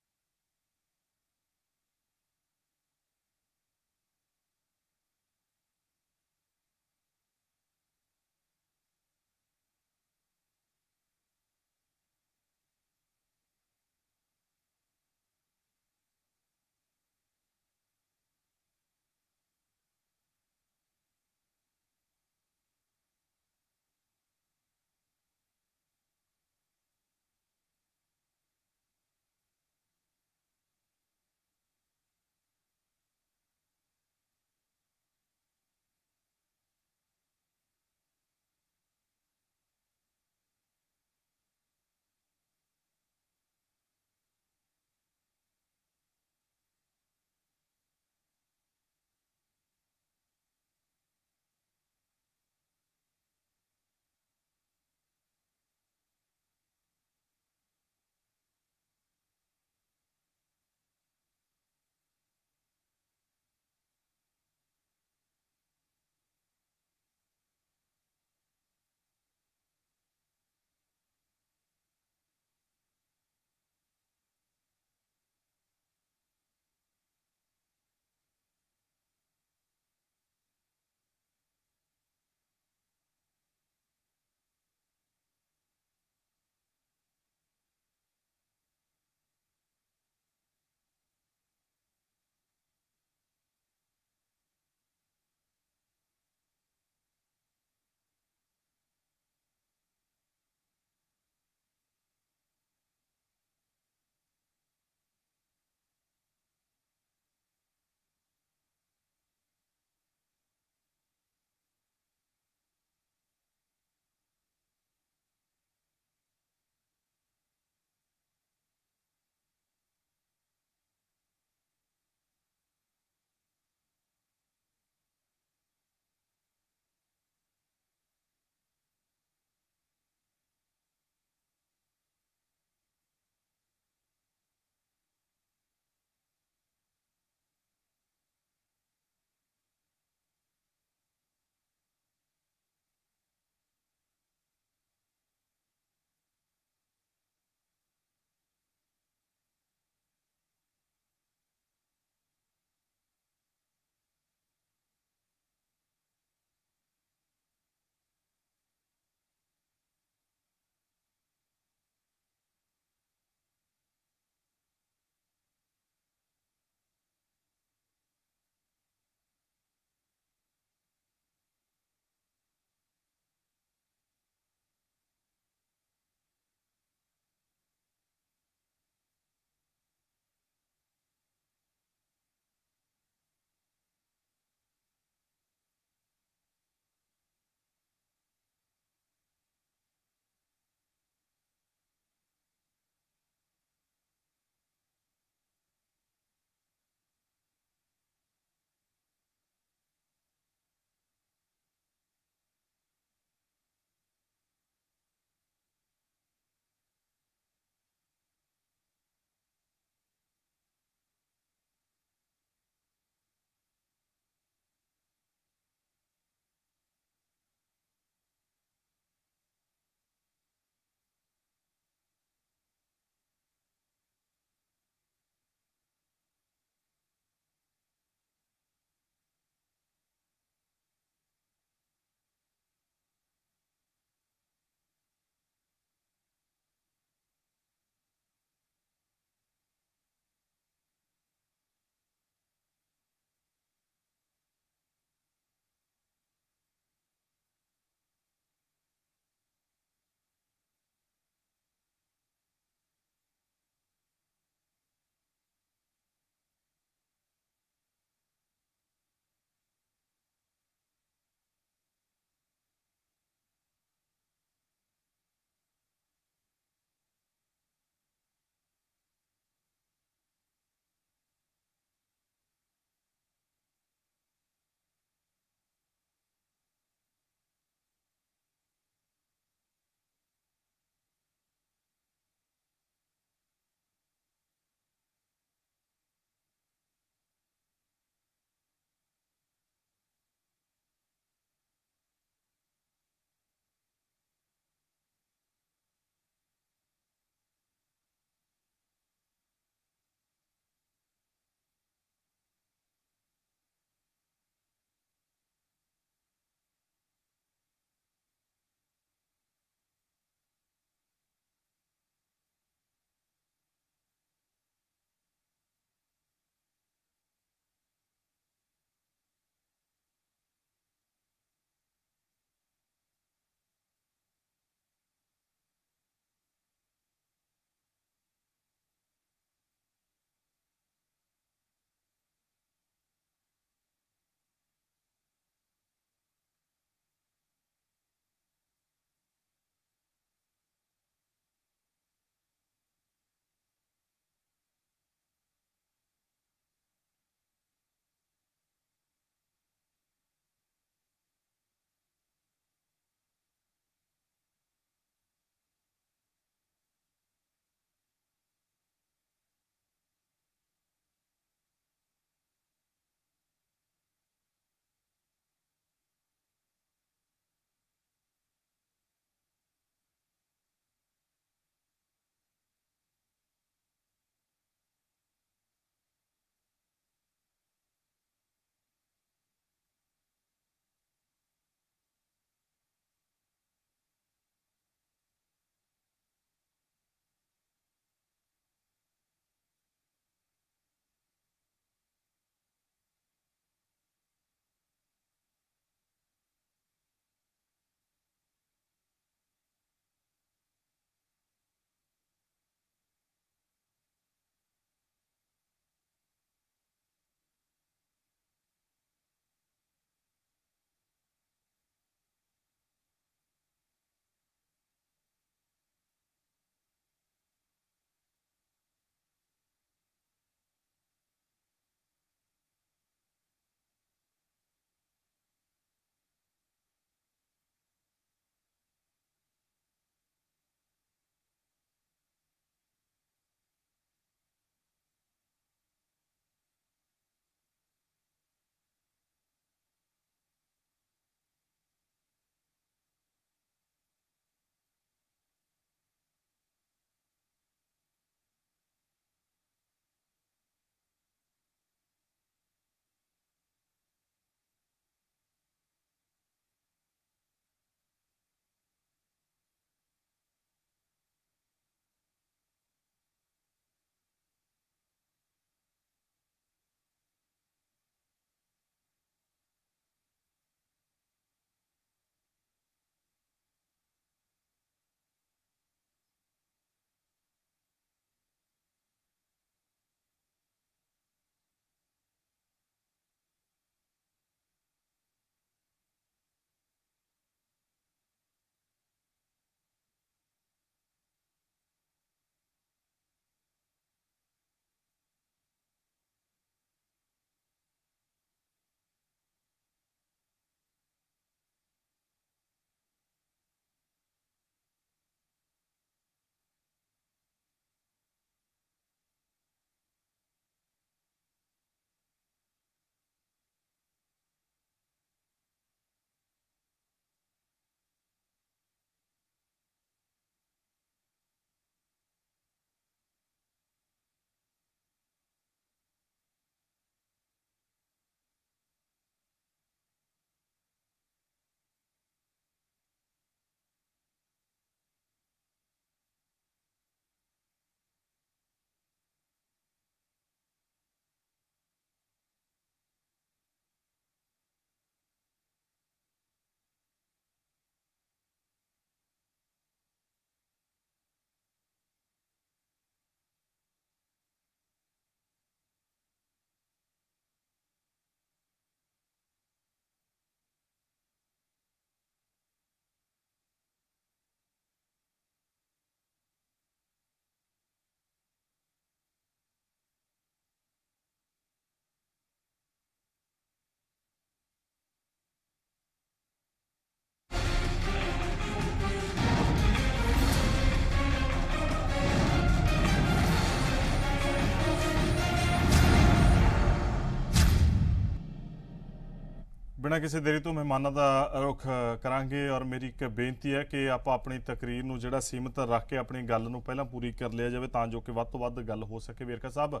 Speaker 1: ਬਿਨਾਂ ਕਿਸੇ ਦੇਰੀ ਤੋਂ ਮਹਿਮਾਨਾਂ ਦਾ ਰੁਖ ਕਰਾਂਗੇ ਔਰ ਮੇਰੀ ਇੱਕ ਬੇਨਤੀ ਹੈ ਕਿ ਆਪਾਂ ਆਪਣੀ ਤਕਰੀਰ ਨੂੰ ਜਿਹੜਾ ਸੀਮਤ ਰੱਖ ਕੇ ਆਪਣੀ ਗੱਲ ਨੂੰ ਪਹਿਲਾਂ ਪੂਰੀ ਕਰ ਲਿਆ ਜਾਵੇ ਤਾਂ ਜੋ ਕਿ ਵੱਧ ਤੋਂ ਵੱਧ ਗੱਲ ਹੋ ਸਕੇ। ਵੇਰਕਾ ਸਾਹਿਬ,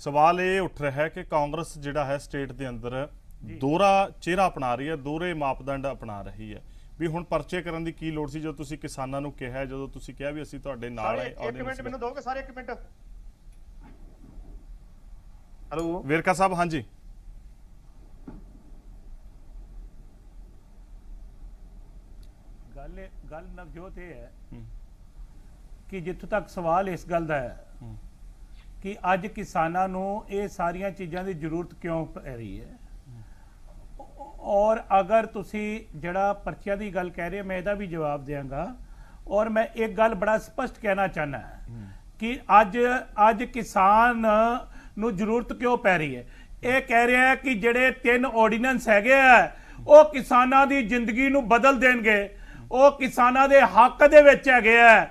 Speaker 1: ਸਵਾਲ ਇਹ ਉੱਠ ਰਿਹਾ ਹੈ ਕਿ ਕਾਂਗਰਸ ਜਿਹੜਾ ਹੈ ਸਟੇਟ ਦੇ ਅੰਦਰ ਦੋਹਰਾ ਚਿਹਰਾ ਅਪਣਾ ਰਹੀ ਹੈ, ਦੋਹਰੇ ਮਾਪਦੰਡ ਅਪਣਾ ਰਹੀ ਹੈ ਵੀ ਹੁਣ ਪਰਚੇ ਕਰਨ ਦੀ ਕੀ ਲੋੜ ਸੀ ਜਦੋਂ ਤੁਸੀਂ ਕਿਸਾਨਾਂ ਨੂੰ ਕਿਹਾ, ਜਦੋਂ ਤੁਸੀਂ ਕਿਹਾ ਵੀ ਅਸੀਂ ਤੁਹਾਡੇ ਨਾਲ
Speaker 3: ਸਾਰੇ ਇੱਕ ਮਿੰਟ ਮੈਨੂੰ ਦੋਗੇ ਸਾਰੇ, ਇੱਕ ਮਿੰਟ। ਹੈਲੋ
Speaker 1: ਵੇਰਕਾ ਸਾਹਿਬ, ਹਾਂਜੀ
Speaker 5: ਗੱਲ ਨਵਜੋਤ ਇਹ ਹੈ ਕਿ ਜਿੱਥੋਂ ਤੱਕ ਸਵਾਲ ਇਸ ਗੱਲ ਦਾ ਹੈ ਕਿ ਅੱਜ ਕਿਸਾਨਾਂ ਨੂੰ ਇਹ ਸਾਰੀਆਂ ਚੀਜ਼ਾਂ ਦੀ ਜ਼ਰੂਰਤ ਕਿਉਂ ਪੈ ਰਹੀ ਹੈ, ਔਰ ਅਗਰ ਤੁਸੀਂ ਜਿਹੜਾ ਪਰਚਿਆਂ ਦੀ ਗੱਲ ਕਹਿ ਰਹੇ ਹੋ, ਮੈਂ ਇਹਦਾ ਵੀ ਜਵਾਬ ਦਿਆਂਗਾ। ਔਰ ਮੈਂ ਇੱਕ ਗੱਲ ਬੜਾ ਸਪਸ਼ਟ ਕਹਿਣਾ ਚਾਹੁੰਦਾ ਕਿ ਅੱਜ ਕਿਸਾਨ ਨੂੰ ਜ਼ਰੂਰਤ ਕਿਉਂ ਪੈ ਰਹੀ ਹੈ। ਇਹ ਕਹਿ ਰਿਹਾ ਹੈ ਕਿ ਜਿਹੜੇ 3 ਆਰਡੀਨੈਂਸ ਹੈਗੇ ਆ ਉਹ ਕਿਸਾਨਾਂ ਦੀ ਜ਼ਿੰਦਗੀ ਨੂੰ ਬਦਲ ਦੇਣਗੇ, ਉਹ ਕਿਸਾਨਾਂ ਦੇ ਹੱਕ ਦੇ ਵਿੱਚ ਹੈਗੇ ਆ।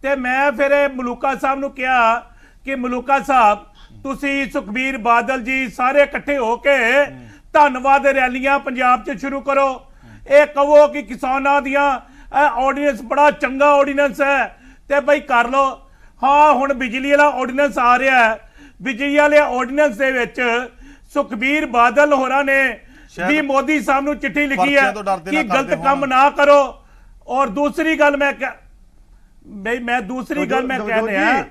Speaker 5: ਤੇ ਮੈਂ ਫਿਰ ਮਲੂਕਾ ਸਾਹਿਬ ਨੂੰ ਕਿਹਾ ਕਿ ਮਲੂਕਾ ਸਾਹਿਬ, ਤੁਸੀਂ ਸੁਖਬੀਰ ਬਾਦਲ ਜੀ ਸਾਰੇ ਇਕੱਠੇ ਹੋ ਕੇ ਧੰਨਵਾਦ ਰੈਲੀਆਂ ਪੰਜਾਬ 'ਚ ਸ਼ੁਰੂ ਕਰੋ। ਇਹ ਕਹੋ ਕਿ ਕਿਸਾਨਾਂ ਦੀਆਂ ਆਰਡੀਨੈਂਸ ਬੜਾ ਚੰਗਾ ਆਰਡੀਨੈਂਸ ਹੈ ਤੇ ਬਈ ਕਰ ਲਓ। ਹਾਂ, ਹੁਣ ਬਿਜਲੀ ਵਾਲਾ ਆਰਡੀਨੈਂਸ ਆ ਰਿਹਾ ਹੈ, ਬਿਜਲੀ ਵਾਲੇ ਆਰਡੀਨੈਂਸ ਦੇ ਵਿੱਚ ਸੁਖਬੀਰ ਬਾਦਲ ਹੋਰਾਂ ਨੇ ਵੀ ਮੋਦੀ ਸਾਹਿਬ ਨੂੰ ਚਿੱਠੀ ਲਿਖੀ ਹੈ ਕਿ ਗਲਤ ਕੰਮ ਨਾ ਕਰੋ। ਔਰ ਦੂਸਰੀ ਗੱਲ ਮੈਂ ਦੂਸਰੀ ਗੱਲ ਮੈਂ ਕਹਿ ਰਿਹਾ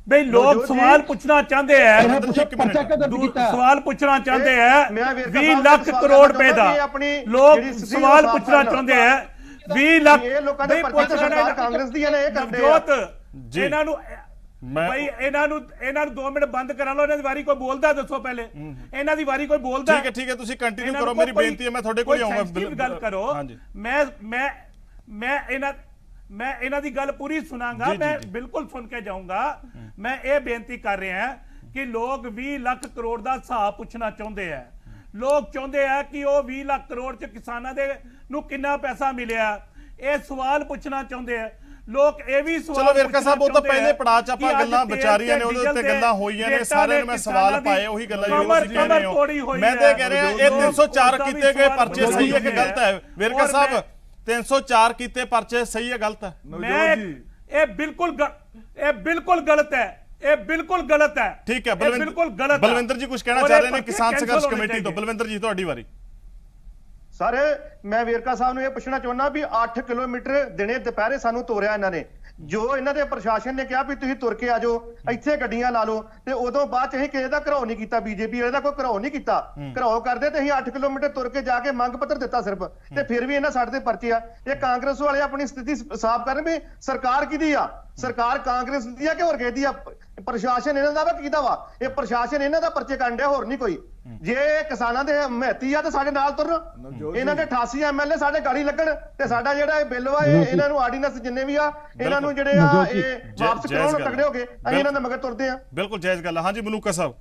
Speaker 5: ਬਈ ਲੋਕ ਸਵਾਲ ਪੁੱਛਣਾ ਚਾਹੁੰਦੇ ਹੈ, ਸਵਾਲ ਪੁੱਛਣਾ ਚਾਹੁੰਦੇ ਹੈ 20 ਲੱਖ ਕਰੋੜ ਰੁਪਏ ਦਾ, ਲੋਕ ਸਵਾਲ ਪੁੱਛਣਾ ਚਾਹੁੰਦੇ ਹੈ 20 ਲੱਖ।
Speaker 3: ਕਾਂਗਰਸ ਦੀਆਂ ਨੇ ਇਹ ਕਰਦੇ
Speaker 5: ਇਹਨਾਂ ਨੂੰ ਭਾਈ ਇਹਨਾਂ ਨੂੰ 2 ਮਿੰਟ ਬੰਦ ਕਰਾ ਲਓ। ਇਹਨਾਂ ਦੀ ਵਾਰੀ ਕੋਈ ਬੋਲਦਾ ਦੱਸੋ ਪਹਿਲੇ, ਇਹਨਾਂ ਦੀ ਵਾਰੀ ਕੋਈ ਬੋਲਦਾ?
Speaker 1: ਠੀਕ ਹੈ ਤੁਸੀਂ ਕੰਟੀਨਿਊ ਕਰੋ, ਮੇਰੀ ਬੇਨਤੀ ਹੈ ਮੈਂ ਤੁਹਾਡੇ ਕੋਲ ਆਉਂਗਾ।
Speaker 5: ਗੱਲ ਕਰੋ, ਮੈਂ ਇਹਨਾਂ ਦੀ ਗੱਲ ਪੂਰੀ ਸੁਣਾਂਗਾ, ਮੈਂ ਬਿਲਕੁਲ ਸੁਣ ਕੇ ਜਾਊਂਗਾ। ਮੈਂ ਇਹ ਬੇਨਤੀ ਕਰ ਰਿਹਾ ਕਿ ਲੋਕ 20 ਲੱਖ ਕਰੋੜ ਦਾ ਹਿਸਾਬ ਪੁੱਛਣਾ ਚਾਹੁੰਦੇ ਆ। ਲੋਕ ਚਾਹੁੰਦੇ ਆ ਕਿ ਉਹ 20 ਲੱਖ ਕਰੋੜ ਚ ਕਿਸਾਨਾਂ ਦੇ ਨੂੰ ਕਿੰਨਾ ਪੈਸਾ ਮਿਲਿਆ, ਇਹ ਸਵਾਲ ਪੁੱਛਣਾ ਚਾਹੁੰਦੇ ਆ ਲੋਕ। ਇਹ ਵੀ ਸਵਾਲ,
Speaker 1: ਚਲੋ ਵੇਰਕਾ ਸਾਹਿਬ, ਉਹ ਤਾਂ ਪਹਿਲੇ ਪੜਾਅ ਚ ਆਪਾਂ ਗੱਲਾਂ ਵਿਚਾਰੀਆਂ ਨੇ, ਉਹਦੇ ਉੱਤੇ ਗੱਲਾਂ ਹੋਈਆਂ ਨੇ, ਸਾਰਿਆਂ ਨੇ ਮੈਂ ਸਵਾਲ ਪਾਏ, ਉਹੀ ਗੱਲਾਂ ਜੋ ਤੁਸੀਂ ਕਹਿ ਰਹੇ ਹੋ। ਮੈਂ ਤਾਂ ਕਹਿ ਰਿਹਾ ਇਹ 304 ਕੀਤੇ ਗਏ ਪਰਚੇ ਸਹੀ ਹੈ ਕਿ ਗਲਤ ਹੈ? ਵੇਰਕਾ ਸਾਹਿਬ, 304 ਕੀਤੇ ਪਰਚੇ ਸਹੀ ਹੈ ਗਲਤ ਹੈ?
Speaker 5: ਇਹ ਬਿਲਕੁਲ ਗਲਤ ਹੈ, ਇਹ ਬਿਲਕੁਲ ਗਲਤ ਹੈ।
Speaker 1: ਠੀਕ ਹੈ, ਬਲਵਿੰਦਰ ਜੀ ਕੁਝ ਕਹਿਣਾ ਚਾਹ ਰਹੇ ਨੇ ਕਿਸਾਨ ਸੰਘਰਸ਼ ਕਮੇਟੀ ਤੋਂ। ਬਲਵਿੰਦਰ ਜੀ, ਤੁਹਾਡੀ ਵਾਰੀ।
Speaker 3: ਸਰ, ਮੈਂ ਵੇਰਕਾ ਸਾਹਿਬ ਨੂੰ ਇਹ ਪੁੱਛਣਾ ਚਾਹੁੰਦਾ ਵੀ 8 ਕਿਲੋਮੀਟਰ ਦਿਨੇ ਦੁਪਹਿਰੇ ਸਾਨੂੰ ਤੋਰਿਆ ਇਹਨਾਂ ਨੇ। ਜੋ ਇਹਨਾਂ ਦੇ ਪ੍ਰਸ਼ਾਸਨ ਨੇ ਕਿਹਾ ਵੀ ਤੁਸੀਂ ਤੁਰ ਕੇ ਆ ਜਾਓ, ਇੱਥੇ ਗੱਡੀਆਂ ਲਾ ਲਓ, ਤੇ ਉਦੋਂ ਬਾਅਦ ਚ ਅਸੀਂ ਕਿਸੇ ਦਾ ਘਰਾਓ ਨਹੀਂ ਕੀਤਾ, ਬੀਜੇਪੀ ਵਾਲੇ ਦਾ ਕੋਈ ਘਰਾਓ ਨਹੀਂ ਕੀਤਾ। ਘਰਾਓ ਕਰਦੇ ਤੇ ਅਸੀਂ 8 ਕਿਲੋਮੀਟਰ ਤੁਰ ਕੇ ਜਾ ਕੇ ਮੰਗ ਪੱਤਰ ਦਿੱਤਾ ਸਿਰਫ, ਤੇ ਫਿਰ ਵੀ ਇਹਨਾਂ ਸਾਡੇ ਤੇ ਪਰਚੇ ਆ। ਇਹ ਕਾਂਗਰਸ ਵਾਲੇ ਆਪਣੀ ਸਥਿਤੀ ਸਾਫ਼ ਕਰਨ ਵੀ ਸਰਕਾਰ ਕਿਹਦੀ ਆ, ਸਰਕਾਰ ਕਾਂਗਰਸ ਦੀ ਆ ਕਿ ਹੋਰ ਕਿਹਦੀ ਆ? ਪ੍ਰਸ਼ਾਸਨ ਇਹਨਾਂ ਦਾ ਵਾ ਕਿਹਦਾ ਵਾ? ਇਹ ਪ੍ਰਸ਼ਾਸਨ ਇਹਨਾਂ ਦਾ ਪਰਚੇ ਕਰਨ ਡਿਆ, ਹੋਰ ਨਹੀਂ ਕੋਈ। ਜੇ ਕਿਸਾਨਾਂ ਦੇ ਮਹਿਤੀ ਆ ਤੇ ਸਾਡੇ ਨਾਲ ਤੁਰਨ। ਇਹਨਾਂ ਦੇ 88 ਐਮਐਲਏ ਸਾਡੇ ਗਾੜੀ ਲੱਗਣ ਤੇ ਸਾਡਾ ਜਿਹੜਾ ਇਹ ਬਿੱਲ ਵਾ, ਇਹ ਇਹਨਾਂ ਨੂੰ ਆਰਡੀਨੈਂਸ ਜਿੰਨੇ ਵੀ ਆ, ਇਹਨਾਂ ਨੂੰ ਜਿਹੜੇ ਆ ਇਹ ਵਾਪਸ ਕਰਾਉਣ ਤਗੜੇ ਹੋ ਗਏ, ਅਸੀਂ ਇਹਨਾਂ ਦੇ ਮਗਰ ਤੁਰਦੇ ਆ।
Speaker 1: ਬਿਲਕੁਲ ਜਾਇਜ਼ ਗੱਲ ਹੈ। ਹਾਂਜੀ ਮਲੂਕਾ ਸਾਹਿਬ,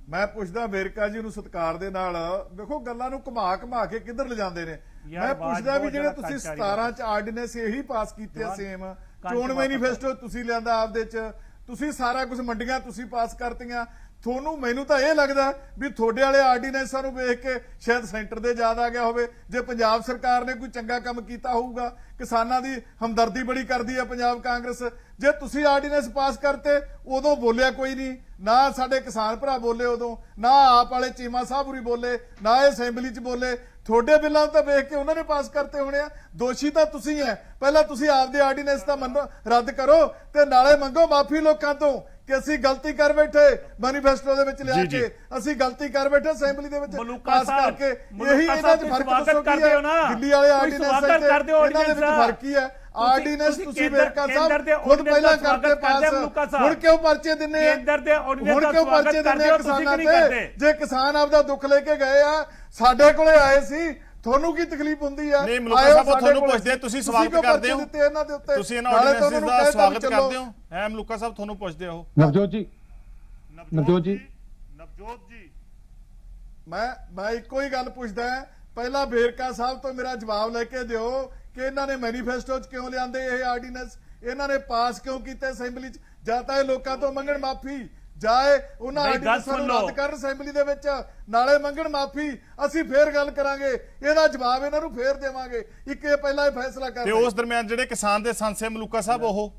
Speaker 6: ਮੈਂ ਪੁੱਛਦਾ ਵੇਰਕਾ ਜੀ ਨੂੰ ਸਤਿਕਾਰ ਦੇ ਨਾਲ, ਦੇਖੋ ਗੱਲਾਂ ਨੂੰ ਘੁਮਾ ਕੇ ਕਿੱਧਰ ਲਿਜਾਂਦੇ ਨੇ। ਮੈਂ ਪੁੱਛਦਾ ਵੀ ਜਿਹੜੇ ਤੁਸੀਂ 17 ਚ ਆਰਡੀਨੈਂਸ ਇਹੀ ਪਾਸ ਕੀਤੇ ਆ, ਸੇਮ ਚੋਣ ਮੈਨੀਫੈਸਟੋ ਤੁਸੀਂ ਲਿਆਂਦਾ ਆਪਦੇ ਚ, ਤੁਸੀਂ ਸਾਰਾ ਕੁਝ ਮੰਡੀਆਂ ਤੁਸੀਂ ਪਾਸ ਕਰਤੀਆਂ। ਤੁਹਾਨੂੰ, ਮੈਨੂੰ ਤਾਂ ਇਹ ਲੱਗਦਾ ਵੀ ਤੁਹਾਡੇ ਵਾਲੇ ਆਰਡੀਨੈਂਸਾਂ ਨੂੰ ਵੇਖ ਕੇ ਸ਼ਾਇਦ ਸੈਂਟਰ ਦੇ ਯਾਦ ਆ ਗਿਆ ਹੋਵੇ। ਜੇ ਪੰਜਾਬ ਸਰਕਾਰ ਨੇ ਕੋਈ ਚੰਗਾ ਕੰਮ ਕੀਤਾ ਹੋਊਗਾ, ਕਿਸਾਨਾਂ ਦੀ ਹਮਦਰਦੀ ਬੜੀ ਕਰਦੀ ਹੈ ਪੰਜਾਬ ਕਾਂਗਰਸ। ਜੇ ਤੁਸੀਂ ਆਰਡੀਨੈਂਸ ਪਾਸ ਕਰਤੇ, ਉਦੋਂ ਬੋਲਿਆ ਕੋਈ ਨਹੀਂ, ਨਾ ਸਾਡੇ ਕਿਸਾਨ ਭਰਾ ਬੋਲੇ ਉਦੋਂ, ਨਾ ਆਪ ਵਾਲੇ ਚੀਮਾ ਸਾਹਿਬ ਹੋਰੀ ਬੋਲੇ, ਨਾ ਇਹ ਅਸੈਂਬਲੀ 'ਚ ਬੋਲੇ। ਤੁਹਾਡੇ ਬਿੱਲਾਂ ਨੂੰ ਤਾਂ ਵੇਖ ਕੇ ਉਹਨਾਂ ਨੇ ਪਾਸ ਕਰਤੇ ਹੋਣੇ ਆ। ਦੋਸ਼ੀ ਤਾਂ ਤੁਸੀਂ ਹੈ। ਪਹਿਲਾਂ ਤੁਸੀਂ ਆਪਦੇ ਆਰਡੀਨੈਂਸ ਤਾਂ ਰੱਦ ਕਰੋ ਤੇ ਨਾਲੇ ਮੰਗੋ ਮਾਫੀ ਲੋਕਾਂ ਤੋਂ ਕਿ ਅਸੀਂ ਗਲਤੀ ਕਰ ਬੈਠੇ, ਮੈਨੀਫੈਸਟੋ ਦੇ ਵਿੱਚ ਲਿਆ ਕੇ ਅਸੀਂ ਗਲਤੀ ਕਰ ਬੈਠੇ, ਅਸੈਂਬਲੀ ਦੇ ਵਿੱਚ ਪਾਸ ਕਰਕੇ। ਇਹੀ ਇਹਨਾਂ 'ਚ ਫਰਕ ਦੱਸੋ ਕੀ ਹੈ? ਦਿੱਲੀ ਵਾਲੇ ਆਰਡੀਨੈਂਸ ਤੇ ਇਹਨਾਂ ਦੇ ਵਿੱਚ ਫਰਕ ਕੀ ਹੈ? ਆਰਡੀਨੈਂਸ ਤੁਸੀਂ ਵੇਰਕਾ ਸਾਹਿਬ ਖੁਦ ਪਹਿਲਾਂ ਕਰਦੇ ਪਾਸ, ਹੁਣ ਕਿਉਂ ਪਰਚੇ ਦਿੰਨੇ ਆ? ਹੁਣ ਕਿਉਂ ਪਰਚੇ ਦਿੰਨੇ ਆ ਕਿਸਾਨਾਂ ਤੇ? ਜੇ ਕਿਸਾਨ ਆਪਦਾ ਦੁੱਖ ਲੈ ਕੇ ਗਏ ਆ, ਸਾਡੇ ਕੋਲੇ ਆਏ ਸੀ, ਤੁਹਾਨੂੰ ਕੀ ਤਕਲੀਫ ਹੁੰਦੀ ਆ?
Speaker 1: ਨਹੀਂ ਮਲੂਕਾ ਸਾਹਿਬ, ਤੁਹਾਨੂੰ ਪੁੱਛਦੇ, ਤੁਸੀਂ ਸਵਾਗਤ ਕਰਦੇ ਹੋ, ਤੁਸੀਂ ਇਹਨਾਂ ਆਰਡੀਨੈਂਸ ਦਾ ਸਵਾਗਤ ਕਰਦੇ ਹੋ। ਹੈ ਮਲੂਕਾ ਸਾਹਿਬ, ਤੁਹਾਨੂੰ ਪੁੱਛਦੇ ਹੋ।
Speaker 4: ਨਵਜੋਤ ਜੀ,
Speaker 6: ਮੈਂ ਇੱਕੋ ਹੀ ਗੱਲ ਪੁੱਛਦਾ, ਪਹਿਲਾਂ ਵੇਰਕਾ ਸਾਹਿਬ ਤੋਂ ਮੇਰਾ ਜਵਾਬ ਲੈ ਕੇ ਦਿਓ ਕਿ ਇਹਨਾਂ ਨੇ ਮੈਨੀਫੈਸਟੋ 'ਚ ਕਿਉਂ ਲਿਆਂਦੇ ਇਹ ਆਰਡੀਨੈਂਸ? ਇਹਨਾਂ ਨੇ ਪਾਸ ਕਿਉਂ ਕੀਤੇ ਅਸੈਂਬਲੀ 'ਚ? ਜਾਂ ਤਾਂ ਇਹ ਲੋਕਾਂ ਤੋਂ ਮੰਗਣ ਮਾਫੀ ਜਾਏ ਉਹਨਾਂ
Speaker 5: ਬਈ ਗੱਲ
Speaker 6: ਆਰਡੀਨੈਂਸਾਂ ਨੂੰ
Speaker 5: ਸੁਣ ਲਓ।
Speaker 6: ਰੱਦ ਕਰਨ ਅਸੈਂਬਲੀ ਦੇ ਵਿੱਚ, ਨਾਲੇ ਮੰਗਣ ਮਾਫੀ, ਅਸੀਂ ਫੇਰ ਗੱਲ ਕਰਾਂਗੇ, ਇਹਦਾ ਜਵਾਬ ਇਹਨਾਂ ਨੂੰ ਫੇਰ ਦੇਵਾਂਗੇ। ਇੱਕ ਇਹ ਪਹਿਲਾਂ ਇਹ ਫੈਸਲਾ ਕਰ
Speaker 1: ਤੇ ਉਸ ਦਰਮਿਆਨ ਜਿਹੜੇ ਕਿਸਾਨ ਦੇ ਸੰਸੇ ਮਲੂਕਾ ਸਾਹਿਬ ਉਹ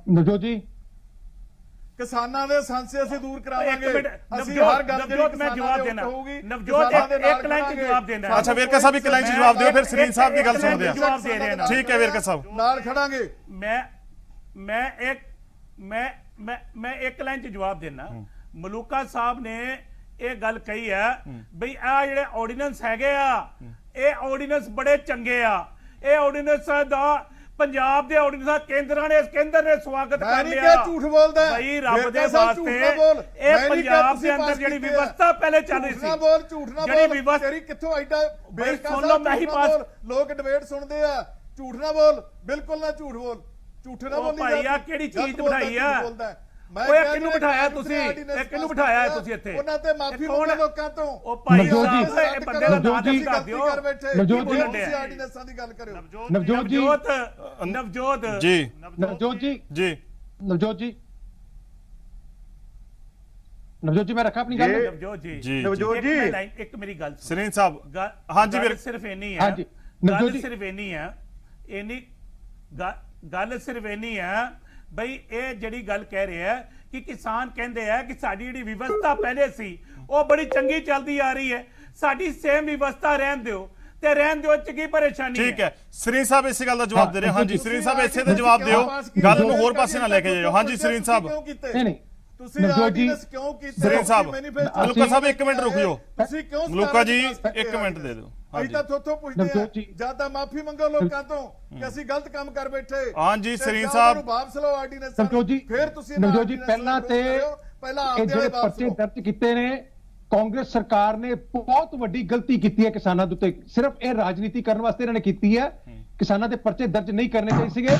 Speaker 4: ਨਵਜੋਤ ਜੀ
Speaker 6: ਕਿਸਾਨਾਂ ਦੇ ਸੰਸੇ ਅਸੀਂ ਦੂਰ
Speaker 5: ਇੱਕ
Speaker 6: ਕਰਾਵਾਂਗੇ।
Speaker 5: ਮਿੰਟ
Speaker 6: ਅਸੀਂ ਹਰ ਗੱਲ
Speaker 5: ਨਵਜੋਤ ਮੈਂ ਜਵਾਬ ਦੇਣਾ, ਨਵਜੋਤ ਇੱਕ ਲਾਈਨ 'ਚ ਜਵਾਬ ਦੇਣਾ।
Speaker 1: ਅੱਛਾ ਵੇਰਕਾ ਸਾਹਿਬ ਇੱਕ ਲਾਈਨ 'ਚ ਜਵਾਬ ਦਿਓ, ਫਿਰ ਸਰੀਨ ਸਾਹਿਬ ਦੀ ਗੱਲ ਸੁਣਦੇ ਆ।
Speaker 5: ਜਵਾਬ ਦੇ ਰਹੇ ਨਾ।
Speaker 1: ਠੀਕ ਹੈ ਵੇਰਕਾ ਸਾਹਿਬ,
Speaker 6: ਨਾਲ ਖੜਾਂਗੇ।
Speaker 5: ਮੈਂ ਇੱਕ ਲਾਈਨ 'ਚ ਜਵਾਬ ਦੇਣਾ। ਮਲੂਕਾ ਸਾਹਿਬ ਨੇ ਇਹ ਗੱਲ ਕਹੀ ਹੈ ਬਈ ਆ ਜਿਹੜੇ ਆਰਡੀਨੈਂਸ ਹੈਗੇ ਆ, ਇਹ ਆਰਡੀਨੈਂਸ ਬੜੇ ਚੰਗੇ ਆ। ਇਹ ਆਰਡੀਨੈਂਸ ਦਾ ਪੰਜਾਬ ਦੇ ਆਰਡੀਨੈਂਸ ਕੇਂਦਰ ਨੇ ਸਵਾਗਤ
Speaker 6: ਮੈਂ
Speaker 5: ਕਰ
Speaker 6: ਨਹੀਂ
Speaker 5: ਲਿਆ।
Speaker 6: ਕਿਹਾ ਝੂਠ ਬੋਲਦਾ
Speaker 5: ਬਈ ਰੱਬ ਦੇ
Speaker 6: ਵੇਰਕਾ ਸਾਹਿਬ ਝੂਠ
Speaker 5: ਵਾਸਤੇ
Speaker 6: ਨਾ ਬੋਲ।
Speaker 5: ਇਹ
Speaker 6: ਮੈਂ ਨਹੀਂ ਕਿਹਾ
Speaker 5: ਪੰਜਾਬ
Speaker 6: ਤੁਸੀਂ
Speaker 5: ਦੇ ਅੰਦਰ
Speaker 6: ਪਾਸ
Speaker 5: ਜਿਹੜੀ
Speaker 6: ਕੀਤੇ ਆ।
Speaker 5: ਵਿਵਸਥਾ ਪਹਿਲੇ ਚੱਲ ਰਹੀ
Speaker 6: ਝੂਠ ਨਾ
Speaker 5: ਸੀ,
Speaker 6: ਬੋਲ, ਝੂਠ ਨਾ
Speaker 5: ਜਿਹੜੀ
Speaker 6: ਬੋਲ।
Speaker 5: ਵਿਵਸਥਾ
Speaker 6: ਤੇਰੀ ਕਿੱਥੋਂ ਐਡਾ ਵੇਰਕਾ
Speaker 5: ਸੁਣ
Speaker 6: ਸਾਹਿਬ
Speaker 5: ਲਓ, ਮੈਂ ਹੀ
Speaker 6: ਝੂਠ ਨਾ
Speaker 5: ਪਾਸ-
Speaker 6: ਬੋਲ। ਲੋਕ ਡਿਬੇਟ ਸੁਣਦੇ ਆ, ਝੂਠ ਨਾ ਬੋਲ, ਬਿਲਕੁਲ ਨਾ ਝੂਠ ਬੋਲ। ਝੂਠ ਨਾ
Speaker 5: ਉਹ
Speaker 6: ਬੋਲੀ
Speaker 5: ਭਾਈ ਆ ਕਿਹੜੀ ਚੀਜ਼ ਬਿਠਾਈ ਆ? ਓਏ ਕਿਹਨੂੰ ਬਿਠਾਇਆ ਤੁਸੀਂ? ਇਹ ਕਿਹਨੂੰ ਬਿਠਾਇਆ ਤੁਸੀਂ ਇੱਥੇ?
Speaker 6: ਉਹਨਾਂ ਤੇ ਮਾਫੀ
Speaker 5: ਇਹ ਕੌਣ
Speaker 6: ਮੰਗੋ
Speaker 5: ਹੈ?
Speaker 6: ਲੋਕਾਂ ਤੋਂ।
Speaker 5: ਉਹ ਭਾਈ
Speaker 4: ਨਵਜੋਤ ਜੀ,
Speaker 5: ਸਾਹਿਬ, ਇਹ ਬੰਦੇ ਦਾ ਨਾਂ
Speaker 4: ਨਵਜੋਤ ਜੀ,
Speaker 5: ਦੱਸ ਦਿਓ।
Speaker 4: ਨਵਜੋਤ ਜੀ,
Speaker 6: ਤੁਸੀਂ ਆਰਡੀਨੈਂਸਾਂ ਦੀ ਗੱਲ ਕਰਿਓ।
Speaker 4: ਨਵਜੋਤ ਜੀ,
Speaker 5: ਨਵਜੋਤ
Speaker 1: ਜੀ
Speaker 4: ਨਵਜੋਤ ਜੀ,
Speaker 1: ਜੀ
Speaker 4: ਨਵਜੋਤ ਜੀ, ਨਵਜੋਤ ਜੀ, ਮੈਂ ਰੱਖਾਂ ਆਪਣੀ ਗੱਲ।
Speaker 5: ਨਵਜੋਤ ਜੀ,
Speaker 1: ਜੀ
Speaker 3: ਨਵਜੋਤ
Speaker 5: ਇੱਕ
Speaker 3: ਜੀ।
Speaker 5: ਮੈਂ ਲਾਈਨ- ਇੱਕ ਮੇਰੀ ਗੱਲ ਸੁਣੋ।
Speaker 1: ਸਰੀਨ ਸਾਹਿਬ ਹਾਂਜੀ
Speaker 5: ਗੱਲ
Speaker 1: ਵੀਰ
Speaker 5: ਸਿਰਫ ਇੰਨੀ ਹੈ।
Speaker 4: ਹਾਂਜੀ, ਨਵਜੋਤ
Speaker 5: ਗੱਲ
Speaker 4: ਜੀ।
Speaker 5: ਸਿਰਫ ਇੰਨੀ ਹੈ, ਗੱਲ ਸਿਰਫ ਇੰਨੀ ਹੈ ਬਈ ਇਹ ਜਿਹੜੀ ਗੱਲ ਕਹਿ ਰਿਹਾ ਹੈ ਕਿ ਕਿਸਾਨ ਕਹਿੰਦੇ ਆ ਕਿ ਸਾਡੀ ਜਿਹੜੀ ਵਿਵਸਥਾ ਪਹਿਲੇ ਸੀ ਉਹ ਬੜੀ ਚੰਗੀ ਚੱਲਦੀ ਆ ਰਹੀ ਹੈ, ਸਾਡੀ ਸੇਮ ਵਿਵਸਥਾ ਰਹਿਣ ਦਿਓ ਤੇ ਰਹਿਣ ਦਿਓ, ਚ ਕੀ ਪਰੇਸ਼ਾਨੀ
Speaker 1: ਠੀਕ ਹੈ। ਸਰੀਨ ਸਾਹਿਬ ਇਸੇ ਗੱਲ ਦਾ ਜਵਾਬ ਦੇ ਰਹੇ ਹੋ। ਹਾਂਜੀ ਸਰੀਨ ਸਾਹਿਬ ਇਸੇ ਤੇ ਜਵਾਬ ਦਿਓ, ਗੱਲ ਨੂੰ ਹੋਰ ਪਾਸੇ ਨਾ ਲੈ ਕੇ ਜਾਓ। ਹਾਂਜੀ ਸਰੀਨ ਸਾਹਿਬ,
Speaker 4: ਨਹੀਂ ਨਹੀਂ,
Speaker 6: ਤੁਸੀਂ
Speaker 4: ਨਵਜੋਤ ਜੀ,
Speaker 6: ਆਰਡੀਨੈਂਸ ਕਿਉਂ ਕੀਤੇ?
Speaker 1: ਸਰੀਨ ਸਾਹਿਬ,
Speaker 6: manifesto
Speaker 1: ਮਲੂਕਾ ਸਾਹਿਬ ਇੱਕ ਮਿੰਟ ਰੁਕ ਜਾਓ।
Speaker 6: ਤੁਸੀਂ ਕਿਉਂ
Speaker 1: ਮਲੂਕਾ ਜੀ
Speaker 6: ਸਤਾਰਾਂ ਦੇ
Speaker 1: ਇੱਕ ਮਿੰਟ ਦੇ ਦਿਓ।
Speaker 6: ਅਸੀਂ
Speaker 1: ਹਾਂਜੀ
Speaker 6: ਤਾਂ ਥੋਥੋਂ ਪੁੱਛਦੇ
Speaker 4: ਨਵਜੋਤ
Speaker 6: ਆ,
Speaker 4: ਜੀ।
Speaker 6: ਜਾਂ ਤਾਂ ਮਾਫੀ ਮੰਗੋ ਲੋਕਾਂ ਤੋਂ ਕਿ ਅਸੀਂ ਗਲਤ ਕੰਮ ਕਰ ਬੈਠੇ।
Speaker 1: ਹਾਂਜੀ,
Speaker 6: ਤੇ
Speaker 1: ਸਰੀਨ
Speaker 6: ਜਾਂ
Speaker 1: ਸਾਹਿਬ।
Speaker 6: ਉਹਨੂੰ ਵਾਪਸ ਲਓ ਆਰਡੀਨੈਂਸ।
Speaker 4: ਨਵਜੋਤ ਜੀ,
Speaker 6: ਫਿਰ ਤੁਸੀਂ
Speaker 4: ਨਵਜੋਤ ਜੀ, ਪਹਿਲਾਂ ਤੇ
Speaker 6: ਪਹਿਲਾਂ
Speaker 4: ਇਹ
Speaker 6: ਆਪਦੇ
Speaker 4: ਜਿਹੜੇ
Speaker 6: ਵਾਲੇ ਵਾਪਸ
Speaker 4: ਪਰਚੇ
Speaker 6: ਲਓ।
Speaker 4: ਦਰਜ ਕੀਤੇ ਨੇ, ਕਾਂਗਰਸ ਸਰਕਾਰ ਨੇ ਬਹੁਤ ਵੱਡੀ ਗਲਤੀ ਕੀਤੀ ਹੈ ਕਿਸਾਨਾਂ ਦੇ ਉੱਤੇ। ਸਿਰਫ ਇਹ ਰਾਜਨੀਤੀ ਕਰਨ ਵਾਸਤੇ ਇਹਨਾਂ ਨੇ ਕੀਤੀ ਹੈ। ਕਿਸਾਨਾਂ ਦੇ ਪਰਚੇ ਦਰਜ ਨਹੀਂ ਕਰਨੇ ਚਾਹੀਦੇ ਸੀਗੇ।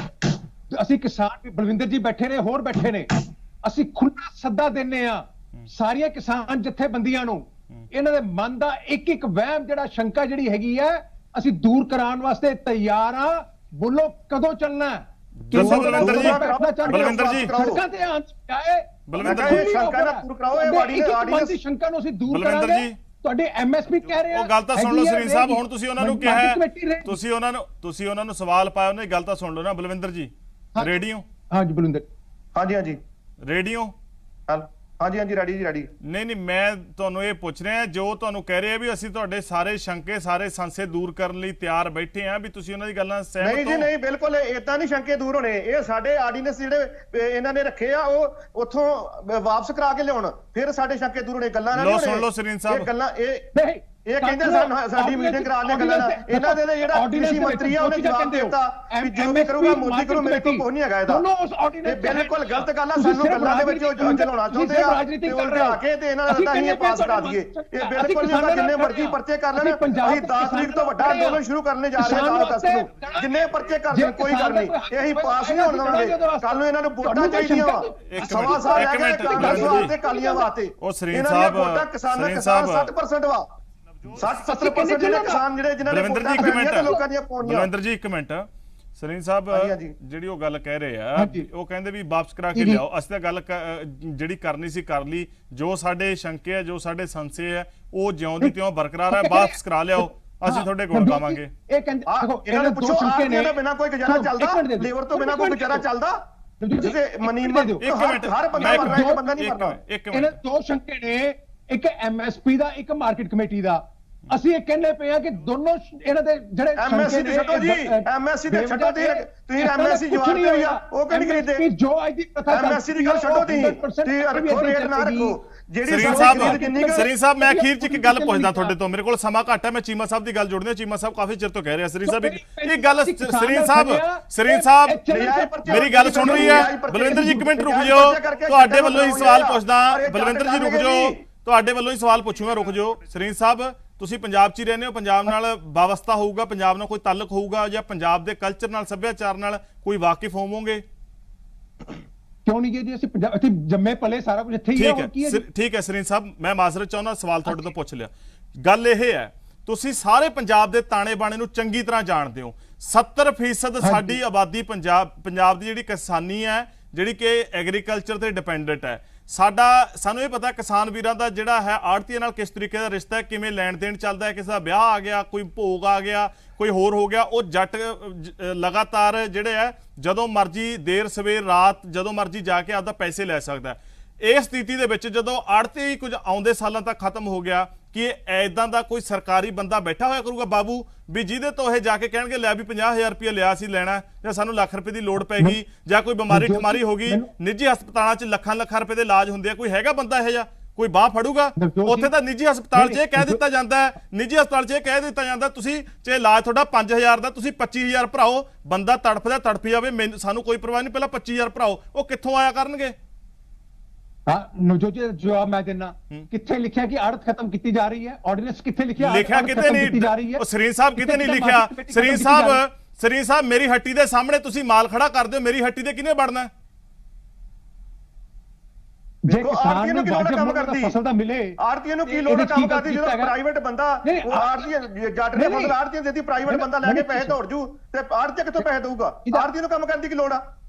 Speaker 4: ਅਸੀਂ ਕਿਸਾਨ, ਬਲਵਿੰਦਰ ਜੀ ਬੈਠੇ ਨੇ, ਹੋਰ ਬੈਠੇ ਨੇ, ਅਸੀਂ ਖੁੱਲ੍ਹਾ ਸੱਦਾ ਦਿੰਨੇ ਆ ਸਾਰੀਆਂ ਕਿਸਾਨ ਜਥੇਬੰਦੀਆਂ ਨੂੰ। ਇਹਨਾਂ ਦੇ ਮਨ ਦਾ ਇੱਕ ਇੱਕ ਵਹਿਮ, ਜਿਹੜਾ ਸ਼ੰਕਾ ਜਿਹੜੀ ਹੈਗੀ ਹੈ, ਅਸੀਂ ਦੂਰ ਕਰਾਉਣ ਵਾਸਤੇ ਤਿਆਰ ਆ। ਬੋਲੋ ਕਦੋਂ ਚੱਲਣਾ ਹੈ?
Speaker 1: ਦੱਸੋ ਬਲਵਿੰਦਰ ਜੀ,
Speaker 4: ਬੈਠਣਾ ਚਾਹੁੰਦੇ ਹੋ?
Speaker 1: ਬਲਵਿੰਦਰ ਜੀ।
Speaker 4: ਸੜਕਾਂ ਤੇ ਆਉਣ ਚਾਹੇ
Speaker 1: ਬਲਵਿੰਦਰ
Speaker 3: ਜੀ, ਸ਼ੰਕਾ ਨਾ ਦੂਰ ਕਰਾਓ, ਇਹ
Speaker 4: ਆਰਡੀਨੈਂਸ ਦੀ ਸ਼ੰਕਾ ਨੂੰ ਅਸੀਂ ਦੂਰ
Speaker 1: ਬਲਵਿੰਦਰ
Speaker 4: ਕਰਾਂਗੇ।
Speaker 1: ਜੀ,
Speaker 4: ਤੁਹਾਡੇ ਐਮਐਸਪੀ ਕਹਿ ਰਹੇ ਆ,
Speaker 1: ਉਹ ਗੱਲ ਤਾਂ ਸੁਣ ਲਓ
Speaker 4: ਹੈਗੀ ਆ,
Speaker 1: ਸਰੀਨ ਸਾਹਿਬ।
Speaker 4: ਰਹੇਗੀ।
Speaker 1: ਹੁਣ ਤੁਸੀਂ ਉਹਨਾਂ ਨੂੰ ਕਿਹਾ ਹੈ,
Speaker 4: ਕਮੇਟੀ ਰਹੇਗੀ।
Speaker 1: ਤੁਸੀਂ ਉਹਨਾਂ ਨੂੰ ਸਵਾਲ ਪਾਇਆ, ਉਹਨਾਂ ਦੀ ਗੱਲ ਤਾਂ ਸੁਣ ਲਓ ਨਾ। ਬਲਵਿੰਦਰ ਜੀ,
Speaker 4: ਹਾਂ।
Speaker 1: ਰੇਡੀਓ
Speaker 4: ਹਾਂਜੀ ਬਲਵਿੰਦਰ,
Speaker 3: ਹਾਂਜੀ ਹਾਂਜੀ
Speaker 1: ਰੇਡੀਓ
Speaker 3: ਹਾਂਜੀ ਹਾਂਜੀ ਰੈਡੀ ਜੀ, ਰੈਡੀ।
Speaker 1: ਨਹੀਂ ਮੈਂ ਤੁਹਾਨੂੰ ਇਹ ਪੁੱਛ ਰਿਹਾ, ਜੋ ਤੁਹਾਨੂੰ ਕਹਿ ਰਹੇ ਆ ਵੀ ਅਸੀਂ ਤੁਹਾਡੇ ਸਾਰੇ ਸ਼ੰਕੇ, ਸਾਰੇ ਸੰਸ਼ੇ ਦੂਰ ਕਰਨ ਲਈ ਤਿਆਰ ਬੈਠੇ ਆ, ਵੀ ਤੁਸੀਂ ਉਹਨਾਂ ਦੀ ਗੱਲਾਂ ਨਾਲ ਸਹਿਮਤ ਹੋ?
Speaker 3: ਨਹੀਂ ਜੀ ਨਹੀਂ, ਬਿਲਕੁਲ ਇਦਾਂ ਨਹੀਂ ਸ਼ੰਕੇ ਦੂਰ ਹੋਣੇ। ਇਹ ਸਾਡੇ ਆਰਡੀਨੈਂਸ ਜਿਹੜੇ ਇਹਨਾਂ ਨੇ ਰੱਖੇ ਆ, ਉਹ ਉੱਥੋਂ ਵਾਪਸ ਕਰਾ ਕੇ ਲਿਆਉਣ, ਫਿਰ ਸਾਡੇ ਸ਼ੰਕੇ ਦੂਰ ਹੋਣੇ। ਗੱਲਾਂ ਨਾਲ
Speaker 1: ਲਓ
Speaker 3: ਨਹੀਂ ਹੋਣੇ।
Speaker 1: ਸੁਣ ਲਓ ਸਰੀਨ ਸਾਹਿਬ।
Speaker 3: ਇਹ ਗੱਲਾਂ
Speaker 4: ਨਹੀਂ
Speaker 3: ਇਹ ਕਹਿੰਦੇ ਸਾਡੀ ਮੀਟਿੰਗ ਕਰਾ ਲਿਆ ਗੱਲਾਂ ਨਾਲ। ਇਹਨਾਂ ਦੇ ਜਿਹੜਾ ਕ੍ਰਿਸ਼ੀ ਮੰਤਰੀ ਆ, ਉਹਨੇ ਜਵਾਬ ਦਿੱਤਾ ਵੀ ਜੋ ਵੀ ਕਰੂਗਾ ਮੋਦੀ ਕਰੂ, ਮੇਰੇ ਕੋਲ ਕੋਈ ਨਹੀਂ ਹੈਗਾ ਇਹਦਾ। ਇਹ ਬਿਲਕੁਲ ਗਲਤ ਗੱਲ ਆ। ਸਾਨੂੰ ਗੱਲਾਂ ਦੇ ਵਿੱਚ ਚਲਾਉਣਾ ਚਾਹੁੰਦੇ ਆ ਤੇ ਉਲਝਾ ਕੇ ਤੇ ਇਹਨਾਂ ਦਾ ਅਸੀਂ ਪਾਸ ਕਰਾ ਦਈਏ। ਇਹ ਬਿਲਕੁਲ ਨਹੀਂ ਹੋਗਾ। ਜਿੰਨੇ ਮਰਜ਼ੀ ਪਰਚੇ ਕਰ ਲੈਣ, ਅਸੀਂ 10 ਤਰੀਕ ਤੋਂ ਵੱਡਾ ਅੰਦੋਲਨ ਸ਼ੁਰੂ ਕਰਨੇ ਜਾ ਰਹੇ ਹਾਂ 10 ਅਗਸਤ ਨੂੰ। ਜਿੰਨੇ ਪਰਚੇ ਕਰ ਦੇਣ, ਕੋਈ ਗੱਲ ਨਹੀਂ, ਇਹੀ ਪਾਸ ਨਹੀਂ ਹੋਣ ਦੇਵਾਂਗੇ। ਕੱਲ ਨੂੰ ਇਹਨਾਂ ਨੂੰ ਵੋਟਾਂ ਚਾਹੀਦੀਆਂ ਵਾ, ਸਵਾ ਸਾਲ ਰਹਿ ਗਏ ਕਾਂਗਰਸ ਵਾਸਤੇ, ਕਾਲੀਆਂ ਵਾਸਤੇ।
Speaker 1: ਉਹ ਸਰੀਨ
Speaker 3: ਇਹਨਾਂ ਦੀਆਂ
Speaker 1: ਸਾਹਿਬ,
Speaker 3: ਵੋਟਾਂ ਕਿਸਾਨਾਂ
Speaker 1: ਸਰੀਨ
Speaker 3: ਕਿਸਾਨ
Speaker 1: ਸਾਹਿਬ
Speaker 3: 60% ਵਾ, 60-70% ਜਿਹੜੇ ਕਿਸਾਨ ਜਿਹੜੇ ਜਿਨ੍ਹਾਂ ਨੇ
Speaker 1: ਬਲਵਿੰਦਰ ਜੀ
Speaker 3: ਵੋਟਾਂ
Speaker 1: ਇੱਕ
Speaker 3: ਪਾਈਆਂ ਤੇ
Speaker 1: ਮਿੰਟ,
Speaker 3: ਲੋਕਾਂ ਦੀਆਂ ਪਾਉਣੀਆਂ।
Speaker 1: ਬਲਵਿੰਦਰ ਜੀ ਇੱਕ ਮਿੰਟ। ਸਰੀਨ ਸਾਹਿਬ
Speaker 3: ਹਾਂਜੀ।
Speaker 1: ਜਿਹੜੀ ਉਹ ਗੱਲ ਕਹਿ ਰਹੇ ਆ,
Speaker 4: ਹਾਂਜੀ।
Speaker 1: ਉਹ ਕਹਿੰਦੇ ਵੀ ਵਾਪਸ ਕਰਾ ਕੇ ਲਿਆਓ। ਅਸੀਂ ਤਾਂ ਗੱਲ ਜਿਹੜੀ ਕਰਨੀ ਸੀ ਕਰ ਲਈ। ਜੋ ਸਾਡੇ ਸ਼ੰਕੇ ਆ, ਜੋ ਸਾਡੇ ਸੰਸ਼ੇ ਆ, ਉਹ ਜਿਉਂ ਦੀ ਤਿਉਂ ਬਰਕਰਾਰ ਹੈ। ਵਾਪਸ ਕਰਾ ਲਿਆਓ, ਅਸੀਂ ਤੁਹਾਡੇ ਕੋਲ ਪਾਵਾਂਗੇ।
Speaker 4: ਇਹ ਕਹਿੰਦੇ ਦੇਖੋ,
Speaker 3: ਇਹਨਾਂ ਨੂੰ ਪੁੱਛੋ,
Speaker 4: ਸ਼ੰਕੇ ਨੇ,
Speaker 3: ਆਰਟੀਆਂ ਤੋਂ ਬਿਨਾਂ ਕੋਈ ਗੁਜ਼ਾਰਾ ਚੱਲਦਾ? ਲੇਬਰ ਤੋਂ ਬਿਨਾਂ ਕੋਈ ਗੁਜ਼ਾਰਾ ਚੱਲਦਾ? ਜਿਹਦੇ ਮਨੀ
Speaker 1: ਇੱਕ ਮਿੰਟ,
Speaker 3: ਹਰ ਬੰਦਾ ਮਰ ਰਿਹਾ, ਇੱਕ ਬੰਦਾ ਨਹੀਂ ਮਰਨਾ।
Speaker 1: ਇੱਕ
Speaker 4: ਇਹਨਾਂ
Speaker 1: ਮਿੰਟ,
Speaker 4: ਦੋ ਸ਼ੰਕੇ ਨੇ, ਇੱਕ ਐਮਐਸਪੀ ਦਾ, ਇੱਕ ਮਾਰਕੀਟ ਕਮੇਟੀ ਦਾ। ਅਸੀਂ ਇਹ ਕਹਿੰਦੇ ਪਏ ਆ ਕਿ ਦੋਨੋਂ ਇਹਨਾਂ ਦੇ ਜਿਹੜੇ
Speaker 3: ਐਮਐਸਸੀ ਤੇ ਛੱਡੋ ਜੀ, ਐਮਐਸਸੀ ਤੇ ਛੱਡੋ। ਤੁਸੀਂ ਐਮਐਸਸੀ ਜਵਾਬ ਦੇ ਰਹੀ ਆ, ਉਹ ਕਿਉਂ ਨਹੀਂ ਖਰੀਦਦੇ?
Speaker 4: ਜੋ ਅੱਜ ਦੀ ਪ੍ਰਥਾ
Speaker 3: ਐਮਐਸਸੀ ਦੀ ਗੱਲ ਛੱਡੋ, ਤੁਸੀਂ ਰੱਖੋ ਰੇਟ ਨਾ ਰੱਖੋ। ਜਿਹੜੀ
Speaker 1: ਸਰੀਨ ਸਾਹਿਬ ਮੈਂ ਅਖੀਰ ਚ ਇੱਕ ਗੱਲ ਪੁੱਛਦਾ ਤੁਹਾਡੇ ਤੋਂ, ਮੇਰੇ ਕੋਲ ਸਮਾਂ ਘੱਟ ਹੈ। ਮੈਂ ਚੀਮਾ ਸਾਹਿਬ ਦੀ ਗੱਲ ਜੋੜਨੀ ਹੈ। ਚੀਮਾ ਸਾਹਿਬ ਕਾਫੀ ਚਿਰ ਤੋਂ ਕਹਿ ਰਹੇ ਆ। ਸਰੀਨ ਸਾਹਿਬ ਇਹ ਗੱਲ, ਸਰੀਨ ਸਾਹਿਬ ਮੇਰੀ ਗੱਲ ਸੁਣ ਰਹੀ ਹੈ। ਬਲਵਿੰਦਰ ਜੀ ਇੱਕ ਮਿੰਟ ਰੁਕ ਜਾਓ, ਤੁਹਾਡੇ ਵੱਲੋਂ ਹੀ ਸਵਾਲ ਪੁੱਛਦਾ। ਬਲਵਿੰਦਰ ਜੀ ਰੁਕ ਜਾਓ, ਤੁਹਾਡੇ ਵੱਲੋਂ ਹੀ ਸਵਾਲ ਪੁੱਛੂਗਾ, ਰੁਕ ਜਾਓ। ਸਰੀਨ ਸਾਹਿਬ, ਤੁਸੀਂ ਪੰਜਾਬ 'ਚ ਹੀ ਰਹਿੰਦੇ ਹੋ, ਪੰਜਾਬ ਨਾਲ ਵਾਬਸਤਾ ਹੋਊਗਾ, ਪੰਜਾਬ ਨਾਲ ਕੋਈ ਤਾਲੁਕ ਹੋਊਗਾ, ਜਾਂ ਪੰਜਾਬ ਦੇ ਕਲਚਰ ਨਾਲ, ਸੱਭਿਆਚਾਰ ਨਾਲ ਕੋਈ ਵਾਕਿਫ ਹੋਵੋਗੇ?
Speaker 4: ਕਿਉਂ ਨਹੀਂ ਜੀ? ਅਸੀਂ ਪੰਜਾਬ ਇੱਥੇ ਜੰਮੇ ਪਲੇ, ਸਾਰਾ ਕੁਝ ਇੱਥੇ ਹੀ ਹੈ।
Speaker 1: ਠੀਕ ਹੈ ਸਰੀਨ ਸਾਹਿਬ, ਮੈਂ ਮਾਜ਼ਰਤ ਚਾਹੁੰਦਾ, ਸਵਾਲ ਤੁਹਾਡੇ ਤੋਂ ਪੁੱਛ ਲਿਆ। ਗੱਲ ਇਹ ਹੈ, ਤੁਸੀਂ ਸਾਰੇ ਪੰਜਾਬ ਦੇ ਤਾਣੇ ਬਾਣੇ ਨੂੰ ਚੰਗੀ ਤਰ੍ਹਾਂ ਜਾਣਦੇ ਹੋ। 70% ਸਾਡੀ ਆਬਾਦੀ ਪੰਜਾਬ ਦੀ ਜਿਹੜੀ ਕਿਸਾਨੀ ਹੈ, ਜਿਹੜੀ ਕਿ ਐਗਰੀਕਲਚਰ ਤੇ ਡਿਪੈਂਡੈਂਟ ਹੈ। ਸਾਨੂੰ ਇਹ ਪਤਾ ਕਿਸਾਨ ਵੀਰਾਂ ਦਾ ਜਿਹੜਾ ਹੈ ਆੜ੍ਹਤੀਆਂ ਨਾਲ ਕਿਸ ਤਰੀਕੇ ਦਾ ਰਿਸ਼ਤਾ ਹੈ, ਕਿਵੇਂ ਲੈਣ ਦੇਣ ਚੱਲਦਾ ਹੈ, ਕਿਸੇ ਦਾ ਵਿਆਹ ਆ ਗਿਆ, ਕੋਈ ਭੋਗ ਆ ਗਿਆ, ਕੋਈ ਹੋਰ ਹੋ ਗਿਆ, ਉਹ ਜੱਟ ਲਗਾਤਾਰ ਜਿਹੜੇ ਹੈ ਜਦੋਂ ਮਰਜ਼ੀ ਦੇਰ ਸਵੇਰ ਰਾਤ ਜਦੋਂ ਮਰਜ਼ੀ ਜਾ ਕੇ ਆਪਦਾ ਪੈਸੇ ਲੈ ਸਕਦਾ। ਇਸ ਸਥਿਤੀ ਦੇ ਵਿੱਚ ਜਦੋਂ ਆੜ੍ਹਤੀ ਕੁਝ ਆਉਂਦੇ ਸਾਲਾਂ ਤੱਕ ਖਤਮ ਹੋ ਗਿਆ, ਕਿ ਐਦਾਂ ਦਾ ਕੋਈ ਸਰਕਾਰੀ ਬੰਦਾ ਬੈਠਾ ਹੋਇਆ ਕਰੂਗਾ ਬਾਬੂ ਵੀ ਜਿਹਦੇ ਤੋਂ ਇਹ ਜਾ ਕੇ ਕਹਿਣਗੇ ਲੈ ਵੀ 50,000 ਰੁਪਏ ਲਿਆ ਸੀ ਲੈਣਾ, ਜਾਂ ਸਾਨੂੰ ਲੱਖ ਰੁਪਏ ਦੀ ਲੋੜ ਪੈ ਗਈ, ਜਾਂ ਕੋਈ ਬਿਮਾਰੀ ਠਮਾਰੀ ਹੋ ਗਈ, ਨਿੱਜੀ ਹਸਪਤਾਲਾਂ 'ਚ ਲੱਖਾਂ ਰੁਪਏ ਦੇ ਇਲਾਜ ਹੁੰਦੇ ਆ, ਕੋਈ ਹੈਗਾ ਬੰਦਾ ਇਹੋ ਜਿਹਾ ਕੋਈ ਬਾਹ ਫੜੂਗਾ? ਉੱਥੇ ਤਾਂ ਨਿੱਜੀ ਹਸਪਤਾਲ 'ਚ ਇਹ ਕਹਿ ਦਿੱਤਾ ਜਾਂਦਾ ਹੈ, ਨਿੱਜੀ ਹਸਪਤਾਲ 'ਚ ਇਹ ਕਹਿ ਦਿੱਤਾ ਜਾਂਦਾ ਤੁਸੀਂ ਜੇ ਇਲਾਜ ਤੁਹਾਡਾ 5,000 ਦਾ ਤੁਸੀਂ 25,000 ਭਰਾਓ। ਬੰਦਾ ਤੜਫਦਾ ਤੜਫੀ ਜਾਵੇ, ਸਾਨੂੰ ਕੋਈ ਪਰਵਾਹ ਨਹੀਂ, ਪਹਿਲਾਂ 25,000 ਭਰਾਓ। ਉਹ ਕਿੱਥੋਂ ਆਇਆ ਕਰਨਗੇ?
Speaker 4: हाँ नवजोत जी जवाब मैं देना, किथे लिखा कि आड़त खत्म की जा रही है? ऑर्डिनेंस किथे लिखा
Speaker 1: किते नहीं? सरीन साहब किते नहीं लिखा? सरीन साहब मेरी हट्टी दे सामने तुसी माल खड़ा कर दो, मेरी हट्टी दे किने बढ़ना?
Speaker 3: ਆੜਤੀਆਂ ਨੂੰ ਕੀ ਲੋੜ ਕੰਮ ਕਰਦੀ? ਫਸਲ ਤਾਂ ਮਿਲੇ, ਆੜਤੀਆਂ ਨੂੰ ਕੀ ਲੋੜ ਕੰਮ ਕਰਦੀ? ਜਦੋਂ ਪ੍ਰਾਈਵੇਟ ਬੰਦਾ ਆੜਤੀ ਜੱਟ ਨੇ ਫਸਲ ਆੜਤੀਆਂ ਦੇਤੀ, ਪ੍ਰਾਈਵੇਟ ਬੰਦਾ ਲੈ ਕੇ ਪੈਸੇ ਦੌੜ ਜੂ ਤੇ ਆੜਤੀ ਕਿੱਥੋਂ ਪੈਸੇ ਦਊਗਾ? ਆੜਤੀਆਂ ਨੂੰ ਕੰਮ ਕਰਨ ਦੀ ਕੀ ਲੋੜ ਆ?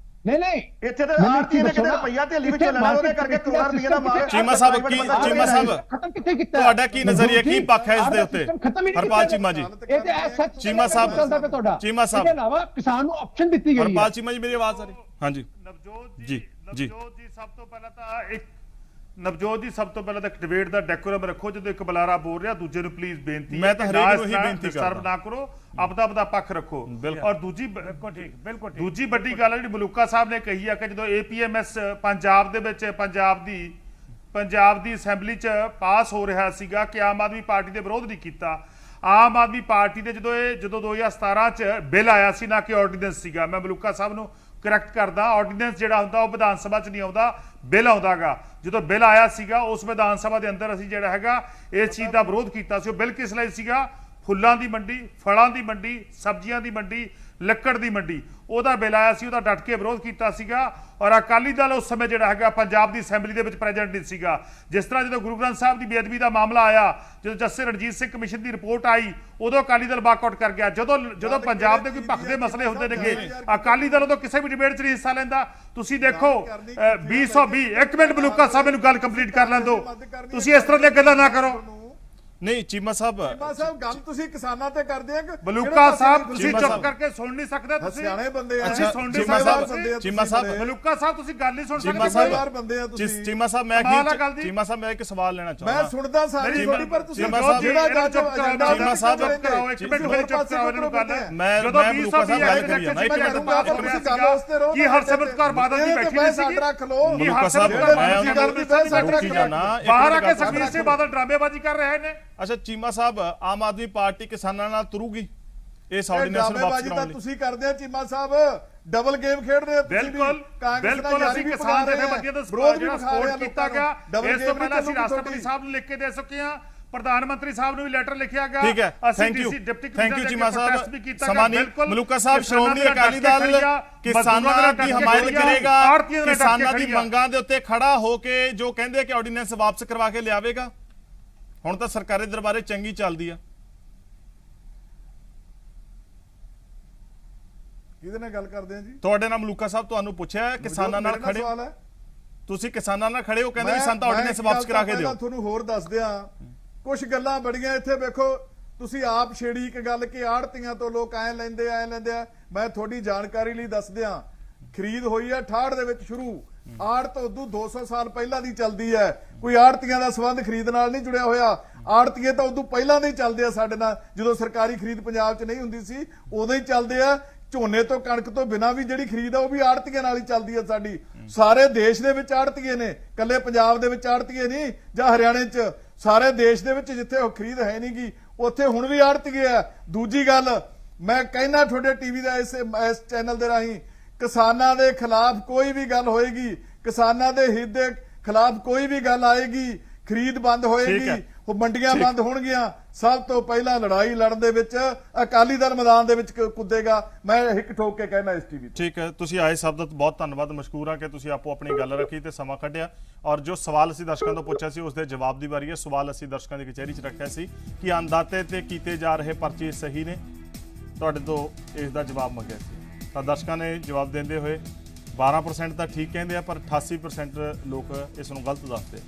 Speaker 3: ਨਹੀਂ ਇੱਥੇ ਤਾਂ ਆੜਤੀ ਨੇ ਕਿਤੇ ਰੁਪਈਆ ਢੇਲੀ ਵਿੱਚ ਲੈਣਾ, ਉਹਦੇ ਕਰਕੇ ਕਰੋੜਾਂ ਰੁਪਈਆ ਦਾ ਮਾਲ।
Speaker 1: ਚੀਮਾ ਸਾਹਿਬ
Speaker 4: ਖਤਮ ਕਿੱਥੇ ਕੀਤਾ?
Speaker 1: ਤੁਹਾਡਾ ਕੀ ਨਜ਼ਰੀਆ, ਕੀ ਪੱਖ ਹੈ ਇਸ ਦੇ ਉੱਤੇ? ਹਰਪਾਲ ਚੀਮਾ ਜੀ,
Speaker 4: ਇਹ ਤੇ ਸੱਚ
Speaker 1: ਚੀਮਾ ਸਾਹਿਬ
Speaker 4: ਚੱਲਦਾ ਪਿਆ ਤੁਹਾਡਾ।
Speaker 1: ਚੀਮਾ ਸਾਹਿਬ
Speaker 4: ਇਹਦੇ ਇਲਾਵਾ ਕਿਸਾਨ ਨੂੰ ਆਪਸ਼ਨ ਦਿੱਤੀ ਗਈ ਹੈ।
Speaker 1: ਹਰਪਾਲ ਚੀਮਾ ਜੀ ਮੇਰੀ ਆਵਾਜ਼ ਆ ਰਹੀ? ਹਾਂਜੀ
Speaker 5: ਨਵਜੋਤ
Speaker 1: ਜੀ ਜੀ
Speaker 5: ਸਭ ਤੋਂ ਪਹਿਲਾਂ ਤਾਂ ਨਵਜੋਤ ਜੀ ਸਭ ਤੋਂ ਪਹਿਲਾਂ ਤਾਂ ਡਿਬੇਟ ਦਾ ਡੈਕੋਰਮ ਰੱਖੋ। ਜਦੋਂ ਇੱਕ ਬੁਲਾਰਾ ਬੋਲ ਰਿਹਾ ਦੂਜੇ ਨੂੰ ਪਲੀਜ਼ ਬੇਨਤੀ
Speaker 1: ਮੈਂ ਤਾਂ ਹਰੇਕ ਨੂੰ ਹੀ ਬੇਨਤੀ ਕਰਦਾ,
Speaker 5: ਨਾ ਕਰੋ, ਆਪਦਾ ਪੱਖ ਰੱਖੋ। ਔਰ ਦੂਜੀ ਵੱਡੀ ਗੱਲ ਜਿਹੜੀ ਮਲੂਕਾ ਸਾਹਿਬ ਨੇ ਕਹੀ ਆ ਕਿ ਜਦੋਂ APMS ਪੰਜਾਬ ਦੇ ਵਿੱਚ ਪੰਜਾਬ ਦੀ ਅਸੈਂਬਲੀ 'ਚ ਪਾਸ ਹੋ ਰਿਹਾ ਸੀਗਾ ਕਿ ਆਮ ਆਦਮੀ ਪਾਰਟੀ ਦੇ ਵਿਰੋਧ ਨਹੀਂ ਕੀਤਾ। ਆਮ ਆਦਮੀ ਪਾਰਟੀ ਦੇ ਜਦੋਂ 2017 'ਚ ਬਿੱਲ ਆਇਆ ਸੀ, ਨਾ ਕਿ ਆਰਡੀਨੈਂਸ ਸੀਗਾ, ਮੈਂ ਮਲੂਕਾ ਸਾਹਿਬ ਨੂੰ ਕਰੈਕਟ ਕਰਦਾ, ਆਰਡੀਨੈਂਸ ਜਿਹੜਾ ਹੁੰਦਾ ਉਹ ਵਿਧਾਨ ਸਭਾ 'ਚ ਨਹੀਂ ਆਉਂਦਾ, ਬਿੱਲ ਆਉਂਦਾਗਾ। ਜਦੋਂ ਬਿੱਲ ਆਇਆ ਸੀਗਾ ਉਸ ਵਿਧਾਨ ਸਭਾ ਦੇ ਅੰਦਰ ਅਸੀਂ ਜਿਹੜਾ ਹੈਗਾ ਇਸ ਚੀਜ਼ ਦਾ ਵਿਰੋਧ ਕੀਤਾ ਸੀ। ਉਹ ਬਿੱਲ ਕਿਸ ਲਈ ਸੀਗਾ? ਫੁੱਲਾਂ ਦੀ ਮੰਡੀ, ਫਲਾਂ ਦੀ ਮੰਡੀ, ਸਬਜ਼ੀਆਂ ਦੀ ਮੰਡੀ, ਲੱਕੜ ਦੀ ਮੰਡੀ, ਉਹਦਾ ਬਿੱਲ ਆਇਆ ਸੀ, ਉਹਦਾ ਡਟ ਕੇ ਵਿਰੋਧ ਕੀਤਾ ਸੀਗਾ। ਔਰ ਅਕਾਲੀ ਦਲ ਉਸ ਸਮੇਂ ਜਿਹੜਾ ਹੈਗਾ ਪੰਜਾਬ ਦੀ ਅਸੈਂਬਲੀ ਦੇ ਵਿੱਚ ਪ੍ਰੈਜ਼ੈਂਟ ਨਹੀਂ ਸੀਗਾ। ਜਿਸ ਤਰ੍ਹਾਂ ਜਦੋਂ ਗੁਰੂ ਗ੍ਰੰਥ ਸਾਹਿਬ ਦੀ ਬੇਅਦਬੀ ਦਾ ਮਾਮਲਾ ਆਇਆ, ਜਦੋਂ ਜਸਟਿਸ ਰਣਜੀਤ ਸਿੰਘ ਕਮਿਸ਼ਨ ਦੀ ਰਿਪੋਰਟ ਆਈ, ਉਦੋਂ ਅਕਾਲੀ ਦਲ ਵਾਕਆਊਟ ਕਰ ਗਿਆ। ਜਦੋਂ ਪੰਜਾਬ ਦੇ ਕੋਈ ਭਖਦੇ ਮਸਲੇ ਹੁੰਦੇ ਨੇਗੇ, ਅਕਾਲੀ ਦਲ ਉਦੋਂ ਕਿਸੇ ਵੀ ਡਿਬੇਟ 'ਚ ਨਹੀਂ ਹਿੱਸਾ ਲੈਂਦਾ। ਤੁਸੀਂ ਦੇਖੋ 2020 ਇੱਕ ਮਿੰਟ ਮਲੂਕਾ ਸਾਹਿਬ ਮੈਨੂੰ ਗੱਲ ਕੰਪਲੀਟ ਕਰ ਲੈਣ ਦਿਓ, ਤੁਸੀਂ ਇਸ ਤਰ੍ਹਾਂ ਦੀਆਂ ਗੱਲਾਂ ਨਾ ਕਰੋ।
Speaker 1: ਨਹੀਂ ਚੀਮਾ ਸਾਹਿਬ
Speaker 6: ਗੱਲ ਤੁਸੀਂ ਕਿਸਾਨਾਂ ਤੇ ਕਰਦੇ ਆ ਕਿ
Speaker 5: ਮਲੂਕਾ ਸਾਹਿਬ ਤੁਸੀਂ ਚੁੱਪ ਕਰਕੇ ਸੁਣ ਨਹੀਂ ਸਕਦੇ? ਤੁਸੀਂ
Speaker 6: ਸਿਆਣੇ ਬੰਦੇ ਆ।
Speaker 1: ਅੱਛਾ ਚੀਮਾ ਸਾਹਿਬ
Speaker 5: ਮਲੂਕਾ ਸਾਹਿਬ ਤੁਸੀਂ ਗੱਲ ਨਹੀਂ ਸੁਣ ਸਕਦੇ?
Speaker 1: ਚੀਮਾ ਸਾਹਿਬ ਮੈਂ ਇੱਕ ਸਵਾਲ ਲੈਣਾ ਚਾਹੁੰਦਾ।
Speaker 6: ਮੈਂ ਸੁਣਦਾ ਸਾਰੀ ਥੋੜੀ, ਪਰ ਤੁਸੀਂ
Speaker 5: ਜਿਹੜਾ ਚੀਮਾ ਸਾਹਿਬ ਚੁੱਪ ਕਰਾਓ, ਇੱਕ ਮਿੰਟ ਮੇਰੇ ਚੁੱਪ ਕਰਾਓ ਇਹਨੂੰ ਗੱਲ।
Speaker 1: ਮੈਂ ਮਲੂਕਾ ਸਾਹਿਬ ਗੱਲ ਕਰੀ ਜਾਂਦਾ, ਇੱਕ ਮਿੰਟ
Speaker 5: ਕੀ ਹਰਸਿਮਰਤ ਕੌਰ ਬਾਦਲ ਦੀ ਬੈਠੀ ਨਹੀਂ ਸੀ?
Speaker 6: ਰੱਖ ਲਓ
Speaker 1: ਮਲੂਕਾ ਸਾਹਿਬ ਮੈਂ ਉਹਨਾਂ ਨੂੰ ਰੋਕੀ ਜਾਣਾ।
Speaker 5: ਬਾਹਰ ਆ ਕੇ ਸੁਖਬੀਰ ਸਿੰਘ ਬਾਦਲ ਡਰਾਮੇਬਾਜ਼ੀ ਕਰ ਰਹੇ ਨੇ।
Speaker 1: ਅੱਛਾ ਚੀਮਾ ਸਾਹਿਬ, ਆਮ ਆਦਮੀ ਪਾਰਟੀ ਕਿਸਾਨਾਂ ਨਾਲ ਤੁਰੂਗੀ ਇਸ ਆਰਡੀਨੈਂਸ ਨੂੰ ਵਾਪਸ ਕਰਾਉਣ ਲਈ?
Speaker 6: ਤੁਸੀਂ ਕਰਦੇ ਆ ਚੀਮਾ ਸਾਹਿਬ, ਡਬਲ ਗੇਮ ਖੇਡਦੇ ਆ ਤੁਸੀਂ।
Speaker 5: ਬਿਲਕੁਲ ਅਸੀਂ ਕਿਸਾਨ ਜਥੇਬੰਦੀਆਂ ਦਾ ਸਪੋਰਟ ਕੀਤਾ ਗਿਆ। ਇਸ ਤੋਂ ਪਹਿਲਾਂ ਅਸੀਂ ਰਾਸ਼ਟਰਪਤੀ ਸਾਹਿਬ ਨੂੰ ਲਿਖ ਕੇ ਦੇ ਚੁੱਕੇ ਹਾਂ, ਪ੍ਰਧਾਨ ਮੰਤਰੀ ਸਾਹਿਬ ਨੂੰ ਵੀ ਲੈਟਰ ਲਿਖਿਆ ਗਿਆ।
Speaker 1: ਠੀਕ ਹੈ, ਥੈਂਕ ਯੂ ਚੀਮਾ ਸਾਹਿਬ। ਸਮਾਨੀ ਮਲੂਕਾ ਸਾਹਿਬ, ਸ਼੍ਰੋਮਣੀ ਅਕਾਲੀ ਦਲ ਕਿਸਾਨਾਂ ਦੀ ਹਮਾਇਤ ਕਰੇਗਾ, ਕਿਸਾਨਾਂ ਦੀ ਮੰਗਾਂ ਦੇ ਉੱਤੇ ਖੜਾ ਹੋ ਕੇ ਜੋ ਕਹਿੰਦੇ ਕਿ ਆਰਡੀਨੈਂਸ ਵਾਪਸ ਕਰਵਾ ਕੇ ਲਿਆਵੇਗਾ। ਹੁਣ ਤਾਂ ਸਰਕਾਰੀ ਦਰਬਾਰੇ ਚੰਗੀ ਚੱਲਦੀ ਆ।
Speaker 6: ਕਿਹਦੇ ਨਾਲ ਗੱਲ ਕਰਦੇ ਆ ਜੀ?
Speaker 1: ਤੁਹਾਡੇ ਨਾਲ ਮਲੂਕਾ ਸਾਹਿਬ, ਤੁਹਾਨੂੰ ਪੁੱਛਿਆ ਕਿਸਾਨਾਂ ਨਾਲ ਖੜੇ, ਤੁਸੀਂ ਕਿਸਾਨਾਂ ਨਾਲ ਖੜੇ ਹੋ, ਕਹਿੰਦੇ ਵੀ ਸੰਤਾ ਆਰਡੀਨੈਂਸ ਵਾਪਸ ਕਰਾ ਕੇ ਦਿਓ।
Speaker 6: ਤੁਹਾਨੂੰ ਹੋਰ ਦੱਸ ਦਿਆਂ, ਕੁਝ ਗੱਲਾਂ ਬੜੀਆਂ ਇੱਥੇ ਵੇਖੋ, ਤੁਸੀਂ ਆਪ ਛੇੜੀ ਇੱਕ ਗੱਲ ਕਿ ਆੜਤੀਆਂ ਤੋਂ ਲੋਕ ਐ ਲੈਂਦੇ ਆ। ਮੈਂ ਤੁਹਾਡੀ ਜਾਣਕਾਰੀ ਲਈ ਦੱਸ ਦਿਆਂ, ਖਰੀਦ ਹੋਈ ਆ 68 ਦੇ ਵਿੱਚ ਸ਼ੁਰੂ। ਆੜਤ ਉਦੋਂ 200 ਸਾਲ ਪਹਿਲਾਂ ਦੀ ਚੱਲਦੀ ਹੈ। ਕੋਈ ਆੜਤੀਆਂ ਦਾ ਸੰਬੰਧ ਖਰੀਦ ਨਾਲ ਨਹੀਂ ਜੁੜਿਆ ਹੋਇਆ। ਆੜਤੀਏ ਤਾਂ ਉਦੋਂ ਪਹਿਲਾਂ ਦੇ ਹੀ ਚੱਲਦੇ ਆ ਸਾਡੇ ਨਾਲ, ਜਦੋਂ ਸਰਕਾਰੀ ਖਰੀਦ ਪੰਜਾਬ 'ਚ ਨਹੀਂ ਹੁੰਦੀ ਸੀ ਉਦੋਂ ਹੀ ਚੱਲਦੇ ਆ। ਝੋਨੇ ਤੋਂ ਕਣਕ ਤੋਂ ਬਿਨਾਂ ਵੀ ਜਿਹੜੀ ਖਰੀਦ ਆ ਉਹ ਵੀ ਆੜਤੀਆਂ ਨਾਲ ਹੀ ਚੱਲਦੀ ਆ ਸਾਡੀ। ਸਾਰੇ ਦੇਸ਼ ਦੇ ਵਿੱਚ ਆੜਤੀਏ ਨੇ, ਕੱਲੇ ਪੰਜਾਬ ਦੇ ਵਿੱਚ ਆੜਤੀਏ ਨਹੀਂ ਜਾਂ ਹਰਿਆਣੇ 'ਚ, ਸਾਰੇ ਦੇਸ਼ ਦੇ ਵਿੱਚ ਜਿੱਥੇ ਉਹ ਖਰੀਦ ਹੈ ਨਹੀਂ ਗੀ ਉੱਥੇ ਹੁਣ ਵੀ ਆੜਤੀਏ ਆ। ਦੂਜੀ ਗੱਲ ਮੈਂ ਕਹਿਣਾ, ਤੁਹਾਡੇ ਟੀਵੀ ਦਾ ਇਸ ਚੈਨਲ ਦੇ ਰਾਹੀਂ ਕਿਸਾਨਾਂ ਦੇ ਖਿਲਾਫ ਕੋਈ ਵੀ ਗੱਲ ਹੋਏਗੀ, ਕਿਸਾਨਾਂ ਦੇ ਹਿੱਤ ਦੇ ਖਿਲਾਫ ਕੋਈ ਵੀ ਗੱਲ ਆਏਗੀ, ਖਰੀਦ ਬੰਦ ਹੋਏਗੀ, ਉਹ ਮੰਡੀਆਂ ਬੰਦ ਹੋਣਗੀਆਂ, ਸਭ ਤੋਂ ਪਹਿਲਾਂ ਲੜਾਈ ਲੜਨ ਦੇ ਵਿੱਚ ਅਕਾਲੀ ਦਲ ਮੈਦਾਨ ਦੇ ਵਿੱਚ ਕੁੱਦੇਗਾ। ਮੈਂ ਹਿੱਕ ਠੋਕ ਕੇ ਕਹਿਣਾ ਇਸ ਟੀਵੀ।
Speaker 1: ਠੀਕ ਹੈ, ਤੁਸੀਂ ਆਏ ਸਭ ਦਾ ਬਹੁਤ ਧੰਨਵਾਦ, ਮਸ਼ਕੂਰ ਹਾਂ ਕਿ ਤੁਸੀਂ ਆਪੋ ਆਪਣੀ ਗੱਲ ਰੱਖੀ ਤੇ ਸਮਾਂ ਕੱਢਿਆ। ਔਰ ਜੋ ਸਵਾਲ ਅਸੀਂ ਦਰਸ਼ਕਾਂ ਤੋਂ ਪੁੱਛਿਆ ਸੀ ਉਸ ਦੇ ਜਵਾਬ ਦੀ ਵਾਰੀ ਹੈ। ਸਵਾਲ ਅਸੀਂ ਦਰਸ਼ਕਾਂ ਦੀ ਕਚਹਿਰੀ 'ਚ ਰੱਖਿਆ ਸੀ ਕਿ ਅੰਦਾਤੇ ਤੇ ਕੀਤੇ ਜਾ ਰਹੇ ਪਰਚੇ ਸਹੀ ਨੇ, ਤੁਹਾਡੇ ਤੋਂ ਇਸ ਦਾ ਜਵਾਬ ਮੰਗਿਆ ਸੀ ਤਾਂ ਦਰਸ਼ਕਾਂ ਨੇ ਜਵਾਬ ਦਿੰਦੇ ਹੋਏ 12% ਤਾਂ ਠੀਕ ਕਹਿੰਦੇ ਆ, ਪਰ 88% ਲੋਕ ਇਸ ਨੂੰ ਗਲਤ ਦੱਸਦੇ।